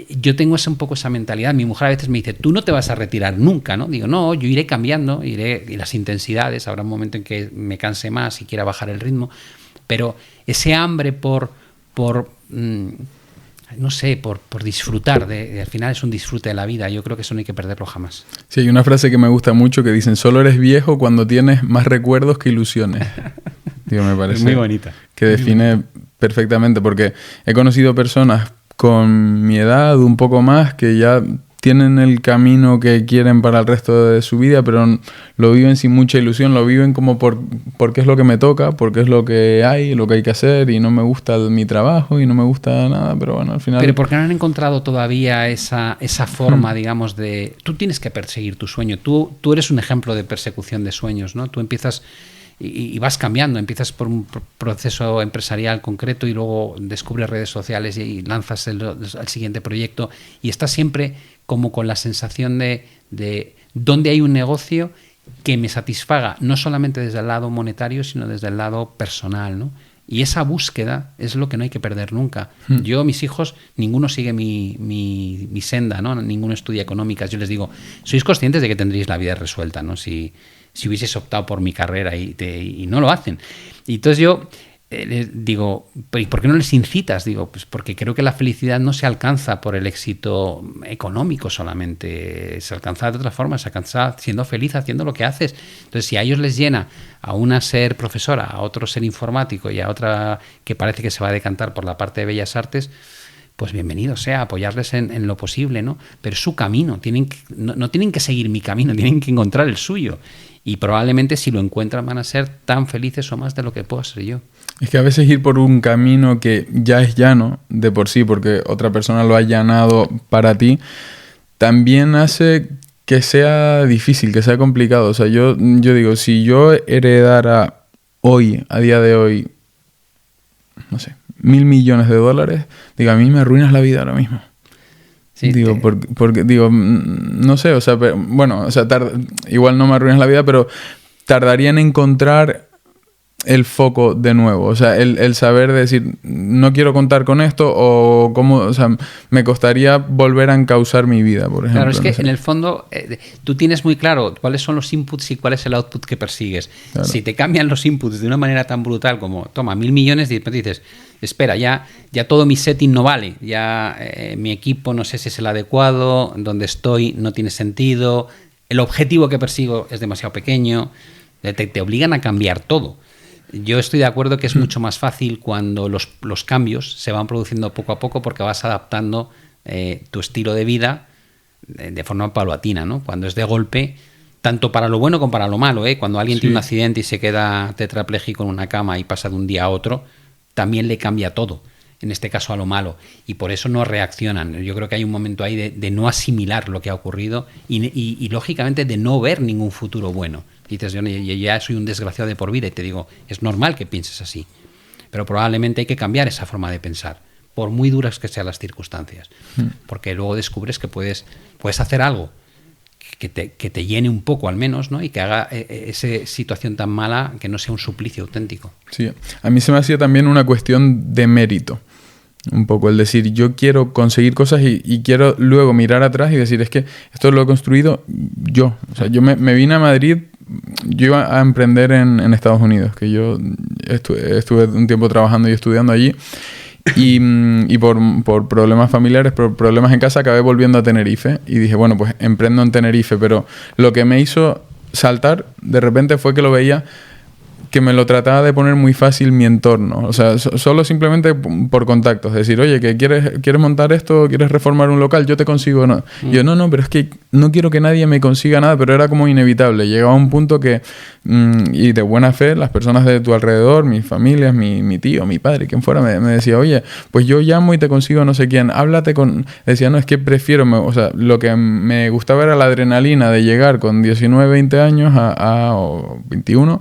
Yo tengo un poco esa mentalidad. Mi mujer a veces me dice, tú no te vas a retirar nunca, ¿no? Digo, no, yo iré cambiando, y las intensidades, habrá un momento en que me canse más y quiera bajar el ritmo, pero ese hambre por disfrutar, al final es un disfrute de la vida. Yo creo que eso no hay que perderlo jamás. Sí, hay una frase que me gusta mucho que dicen, solo eres viejo cuando tienes más recuerdos que ilusiones. Digo, me parece muy bonita. Que define perfectamente, porque he conocido personas con mi edad, un poco más, que ya tienen el camino que quieren para el resto de su vida, pero lo viven sin mucha ilusión, lo viven como porque es lo que me toca, porque es lo que hay que hacer, y no me gusta mi trabajo y no me gusta nada, pero bueno, al final... Pero ¿por qué no han encontrado todavía esa forma, digamos, de... Tú tienes que perseguir tu sueño, tú eres un ejemplo de persecución de sueños, ¿no? Tú empiezas... Y vas cambiando, empiezas por un proceso empresarial concreto y luego descubres redes sociales y lanzas al siguiente proyecto, y estás siempre como con la sensación de dónde hay un negocio que me satisfaga, no solamente desde el lado monetario, sino desde el lado personal, ¿no? Y esa búsqueda es lo que no hay que perder nunca. Yo, mis hijos, ninguno sigue mi senda, ¿no? Ninguno estudia económicas. Yo les digo, sois conscientes de que tendréis la vida resuelta, ¿no? Si hubieses optado por mi carrera y no lo hacen. Y entonces yo les digo, ¿y por qué no les incitas? Digo, pues porque creo que la felicidad no se alcanza por el éxito económico solamente, se alcanza de otra forma, se alcanza siendo feliz haciendo lo que haces. Entonces, si a ellos les llena, a una ser profesora, a otro ser informático y a otra que parece que se va a decantar por la parte de bellas artes, pues bienvenido sea, apoyarles en lo posible, ¿no? Pero su camino, no tienen que seguir mi camino, tienen que encontrar el suyo. Y probablemente si lo encuentran van a ser tan felices o más de lo que puedo ser yo. Es que a veces ir por un camino que ya es llano de por sí, porque otra persona lo ha allanado para ti, también hace que sea difícil, que sea complicado. O sea, yo digo, si yo heredara hoy, a día de hoy, no sé, $1.000 millones, digo, a mí me arruinas la vida ahora mismo. Sí, digo, porque digo, no sé, o sea, bueno, o sea, igual no me arruinas la vida, pero tardaría en encontrar el foco de nuevo. O sea, el saber decir, no quiero contar con esto, o cómo, o sea, me costaría volver a encauzar mi vida, por ejemplo. Claro, es que no sé. En el fondo tú tienes muy claro cuáles son los inputs y cuál es el output que persigues. Claro. Si te cambian los inputs de una manera tan brutal como, toma, 1.000 millones, y después dices, espera, ya todo mi setting no vale, ya mi equipo no sé si es el adecuado, donde estoy no tiene sentido, el objetivo que persigo es demasiado pequeño, te obligan a cambiar todo. Yo estoy de acuerdo que es mucho más fácil cuando los cambios se van produciendo poco a poco, porque vas adaptando tu estilo de vida de forma paulatina, ¿no? Cuando es de golpe, tanto para lo bueno como para lo malo, ¿eh? Cuando alguien tiene un accidente y se queda tetrapléjico en una cama y pasa de un día a otro, también le cambia todo, en este caso a lo malo, y por eso no reaccionan. Yo creo que hay un momento ahí de no asimilar lo que ha ocurrido y lógicamente de no ver ningún futuro bueno. Dices, yo ya soy un desgraciado de por vida, y te digo, es normal que pienses así, pero probablemente hay que cambiar esa forma de pensar, por muy duras que sean las circunstancias, porque luego descubres que puedes hacer algo que te llene un poco al menos, ¿no? Y que haga esa situación tan mala que no sea un suplicio auténtico. Sí, a mí se me hacía también una cuestión de mérito. Un poco el decir, yo quiero conseguir cosas y quiero luego mirar atrás y decir, es que esto lo he construido yo. O sea, yo me vine a Madrid, yo iba a emprender en Estados Unidos, que yo estuve un tiempo trabajando y estudiando allí, y por problemas familiares, por problemas en casa, acabé volviendo a Tenerife y dije, bueno, pues emprendo en Tenerife, pero lo que me hizo saltar de repente fue que lo veía que me lo trataba de poner muy fácil mi entorno. O sea, solo simplemente por contactos. Decir, oye, que ¿quieres montar esto? ¿Quieres reformar un local? Yo te consigo, ¿no? Yo, no, pero es que no quiero que nadie me consiga nada, pero era como inevitable. Llegaba a un punto que y de buena fe, las personas de tu alrededor, mis familias, mi tío, mi padre, quien fuera, me decía, oye, pues yo llamo y te consigo no sé quién, háblate con... Decía, no, es que prefiero, o sea, lo que me gustaba era la adrenalina de llegar con 19, 20 años o 21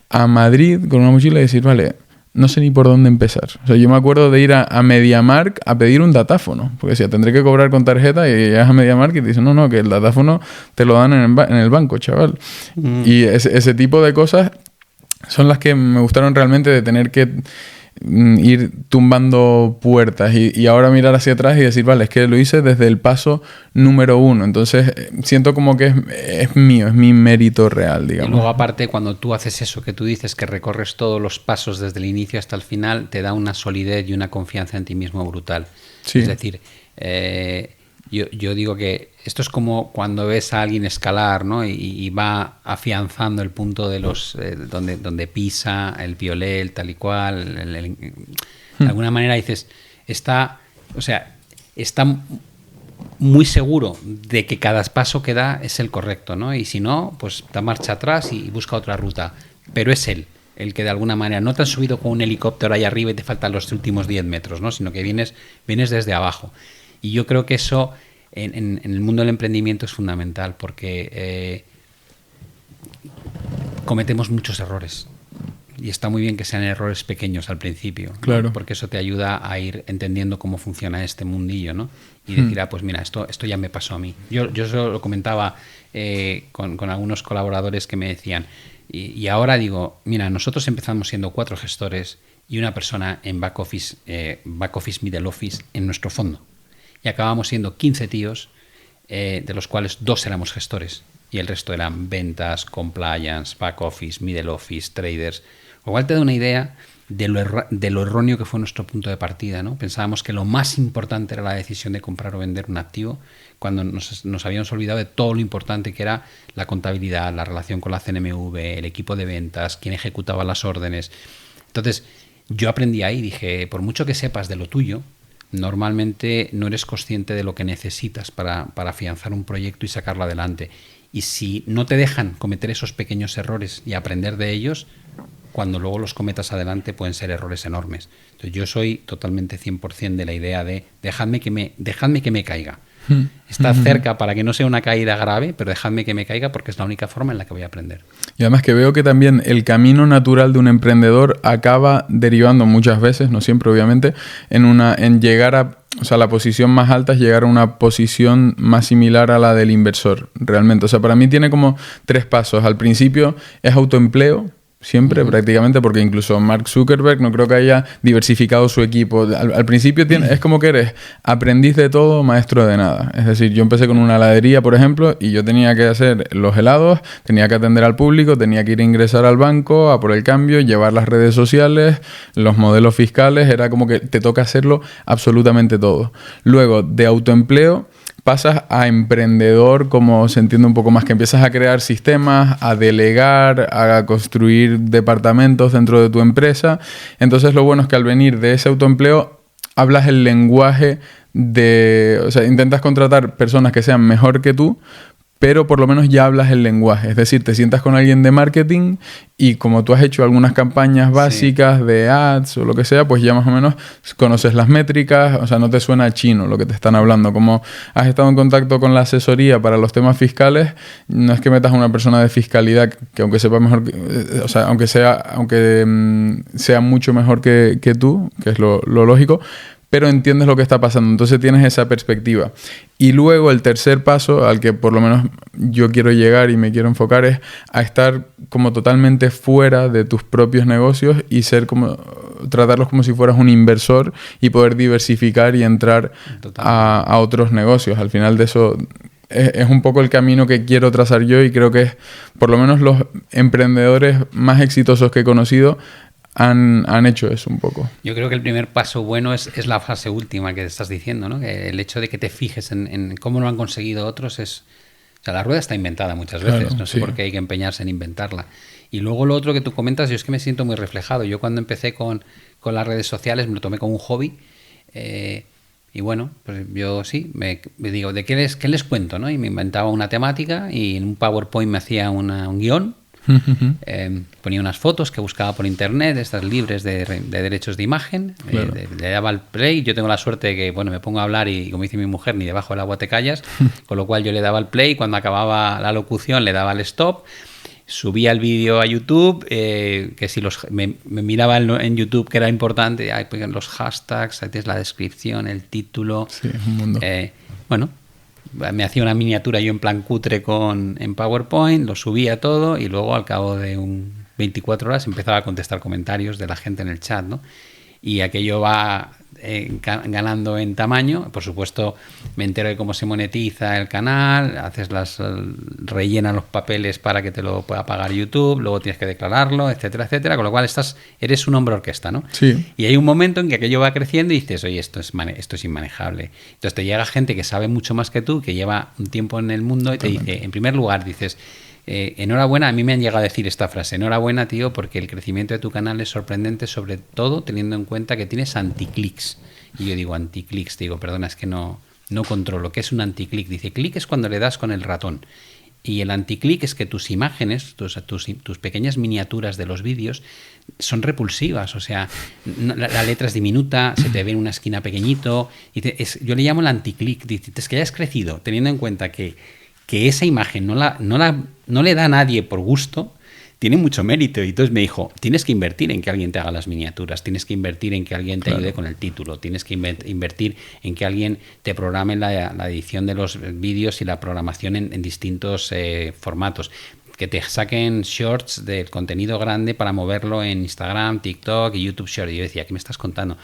a Madrid con una mochila y decir, vale, no sé ni por dónde empezar. O sea, yo me acuerdo de ir a MediaMarkt a pedir un datáfono. Porque decía, tendré que cobrar con tarjeta y llegas a MediaMarkt y te dicen, no, que el datáfono te lo dan en el banco, chaval. Y ese tipo de cosas son las que me gustaron realmente, de tener que ir tumbando puertas y ahora mirar hacia atrás y decir, vale, es que lo hice desde el paso número 1. Entonces siento como que es mío, es mi mérito real, digamos. Y luego aparte, cuando tú haces eso que tú dices, que recorres todos los pasos desde el inicio hasta el final, te da una solidez y una confianza en ti mismo brutal. Sí. Es decir, yo digo que esto es como cuando ves a alguien escalar, ¿no? Y va afianzando el punto de los donde pisa, el piolet, el tal y cual. De alguna manera dices, está muy seguro de que cada paso que da es el correcto, ¿no? Y si no, pues da marcha atrás y busca otra ruta. Pero es él el que de alguna manera no te has subido con un helicóptero ahí arriba y te faltan los últimos 10 metros, ¿no? Sino que vienes desde abajo. Y yo creo que eso en el mundo del emprendimiento es fundamental, porque cometemos muchos errores. Y está muy bien que sean errores pequeños al principio, ¿no? Claro. Porque eso te ayuda a ir entendiendo cómo funciona este mundillo, ¿no? Y decir, pues mira, esto ya me pasó a mí. Yo eso lo comentaba con algunos colaboradores que me decían, y ahora digo, mira, nosotros empezamos siendo 4 gestores y una persona en back office, middle office en nuestro fondo. Y acabamos siendo 15 tíos, de los cuales 2 éramos gestores y el resto eran ventas, compliance, back office, middle office, traders. Lo cual te da una idea de lo erróneo que fue nuestro punto de partida, ¿no? Pensábamos que lo más importante era la decisión de comprar o vender un activo, cuando nos habíamos olvidado de todo lo importante que era la contabilidad, la relación con la CNMV, el equipo de ventas, quién ejecutaba las órdenes. Entonces, yo aprendí ahí y dije, por mucho que sepas de lo tuyo, normalmente no eres consciente de lo que necesitas para afianzar un proyecto y sacarlo adelante. Y si no te dejan cometer esos pequeños errores y aprender de ellos, cuando luego los cometas adelante pueden ser errores enormes. Entonces yo soy totalmente 100% de la idea de dejadme que me caiga. Está cerca para que no sea una caída grave, pero dejadme que me caiga porque es la única forma en la que voy a aprender. Y además que veo que también el camino natural de un emprendedor acaba derivando muchas veces, no siempre obviamente, en llegar a... O sea, la posición más alta es llegar a una posición más similar a la del inversor, realmente. O sea, para mí tiene como 3 pasos. Al principio es autoempleo, siempre, prácticamente, porque incluso Mark Zuckerberg no creo que haya diversificado su equipo. Al principio es como que eres aprendiz de todo, maestro de nada. Es decir, yo empecé con una heladería, por ejemplo, y yo tenía que hacer los helados, tenía que atender al público, tenía que ir a ingresar al banco, a por el cambio, llevar las redes sociales, los modelos fiscales, era como que te toca hacerlo absolutamente todo. Luego, de autoempleo, pasas a emprendedor, como se entiende un poco más, que empiezas a crear sistemas, a delegar, a construir departamentos dentro de tu empresa. Entonces lo bueno es que al venir de ese autoempleo hablas el lenguaje o sea, intentas contratar personas que sean mejor que tú, pero por lo menos ya hablas el lenguaje. Es decir, te sientas con alguien de marketing y como tú has hecho algunas campañas básicas de ads o lo que sea, pues ya más o menos conoces las métricas, o sea, no te suena chino lo que te están hablando. Como has estado en contacto con la asesoría para los temas fiscales, no es que metas a una persona de fiscalidad que aunque sepa mejor, o sea, aunque sea mucho mejor que tú, que es lo lógico, pero entiendes lo que está pasando, entonces tienes esa perspectiva. Y luego el tercer paso al que por lo menos yo quiero llegar y me quiero enfocar es a estar como totalmente fuera de tus propios negocios y tratarlos como si fueras un inversor y poder diversificar y entrar a otros negocios. Al final de eso es un poco el camino que quiero trazar yo y creo que es por lo menos los emprendedores más exitosos que he conocido han hecho eso un poco. Yo creo que el primer paso bueno es la fase última que estás diciendo, ¿no? Que el hecho de que te fijes en cómo lo han conseguido otros es... O sea, la rueda está inventada muchas veces, claro, no sé por qué hay que empeñarse en inventarla. Y luego lo otro que tú comentas, yo es que me siento muy reflejado. Yo cuando empecé con las redes sociales me lo tomé como un hobby y bueno, pues yo sí, me digo, ¿qué les cuento? ¿No? Y me inventaba una temática y en un PowerPoint me hacía un guión Ponía unas fotos que buscaba por internet, estas libres de derechos de imagen, Claro. le daba al play. Yo tengo la suerte de que, bueno, me pongo a hablar y, como dice mi mujer, ni debajo del agua te callas, con lo cual yo le daba al play, cuando acababa la locución le daba al stop, subía el vídeo a YouTube, que si me miraba en YouTube, que era importante, pues los hashtags, la descripción, el título. Sí, es un mundo. Bueno, me hacía una miniatura yo en plan cutre en PowerPoint, lo subía todo y luego al cabo de 24 horas empezaba a contestar comentarios de la gente en el chat, ¿no? Y aquello va ganando en tamaño. Por supuesto, me entero de cómo se monetiza el canal, rellenas los papeles para que te lo pueda pagar YouTube, luego tienes que declararlo, etcétera, etcétera, con lo cual eres un hombre orquesta, ¿no? Sí. Y hay un momento en que aquello va creciendo y dices, oye, esto es inmanejable. Entonces te llega gente que sabe mucho más que tú, que lleva un tiempo en el mundo y te dice, en primer lugar, dices, enhorabuena, a mí me han llegado a decir esta frase, enhorabuena, tío, porque el crecimiento de tu canal es sorprendente, sobre todo teniendo en cuenta que tienes anticlics. Y yo digo, anticlics, digo, perdona, es que no controlo. ¿Qué es un anticlic? Dice, clic es cuando le das con el ratón. Y el anticlic es que tus imágenes, tus pequeñas miniaturas de los vídeos son repulsivas. O sea, la letra es diminuta, se te ve en una esquina pequeñito. Yo le llamo el anticlic. Dice, es que hayas crecido teniendo en cuenta que esa imagen no le da a nadie por gusto, tiene mucho mérito. Y entonces me dijo, tienes que invertir en que alguien te haga las miniaturas, tienes que invertir en que alguien te ayude con el título, tienes que invertir en que alguien te programe la edición de los vídeos y la programación en distintos formatos, que te saquen shorts del contenido grande para moverlo en Instagram, TikTok y YouTube Shorts. Y yo decía, ¿qué me estás contando?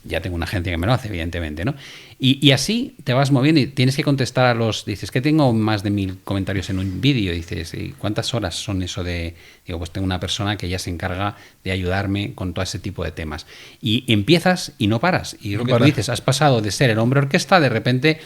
Ya tengo una agencia que me lo hace, evidentemente, ¿no? Y así te vas moviendo y tienes que contestar dices, que tengo más de 1000 comentarios en un vídeo. Dices, ¿y cuántas horas son eso de...? Digo, pues tengo una persona que ya se encarga de ayudarme con todo ese tipo de temas. Y empiezas y no paras. Y lo que tú dices, has pasado de ser el hombre orquesta, de repente...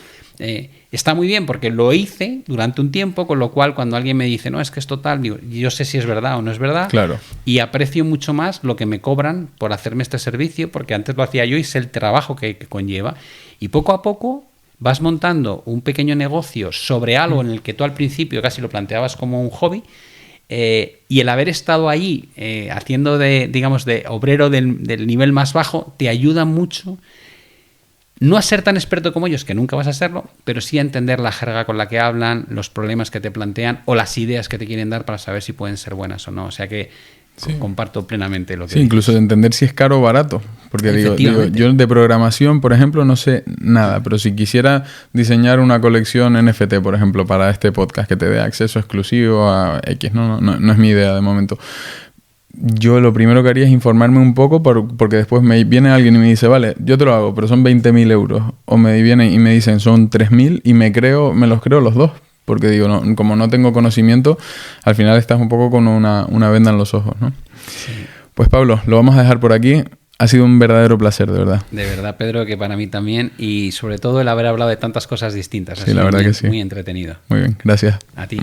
está muy bien porque lo hice durante un tiempo, con lo cual cuando alguien me dice, no, es que es total, digo, yo sé si es verdad o no es verdad. Claro. Y aprecio mucho más lo que me cobran por hacerme este servicio, porque antes lo hacía yo y sé el trabajo que conlleva. Y poco a poco vas montando un pequeño negocio sobre algo en el que tú al principio casi lo planteabas como un hobby. Y el haber estado ahí haciendo de obrero del nivel más bajo te ayuda mucho. No a ser tan experto como ellos, que nunca vas a serlo, pero sí a entender la jerga con la que hablan, los problemas que te plantean o las ideas que te quieren dar para saber si pueden ser buenas o no. O sea que comparto plenamente lo que dices. Incluso de entender si es caro o barato. Porque digo, yo de programación, por ejemplo, no sé nada, pero si quisiera diseñar una colección NFT, por ejemplo, para este podcast que te dé acceso exclusivo a X, no es mi idea de momento. Yo lo primero que haría es informarme un poco porque después me viene alguien y me dice, vale, yo te lo hago, pero son 20.000 euros. O me vienen y me dicen, son 3.000 y me los creo los dos. Porque digo, como no tengo conocimiento, al final estás un poco con una venda en los ojos, ¿no? Sí. Pues Pablo, lo vamos a dejar por aquí. Ha sido un verdadero placer, de verdad. De verdad, Pedro, que para mí también. Y sobre todo el haber hablado de tantas cosas distintas. Sí, la verdad que sí. Muy entretenido. Muy bien, gracias. A ti.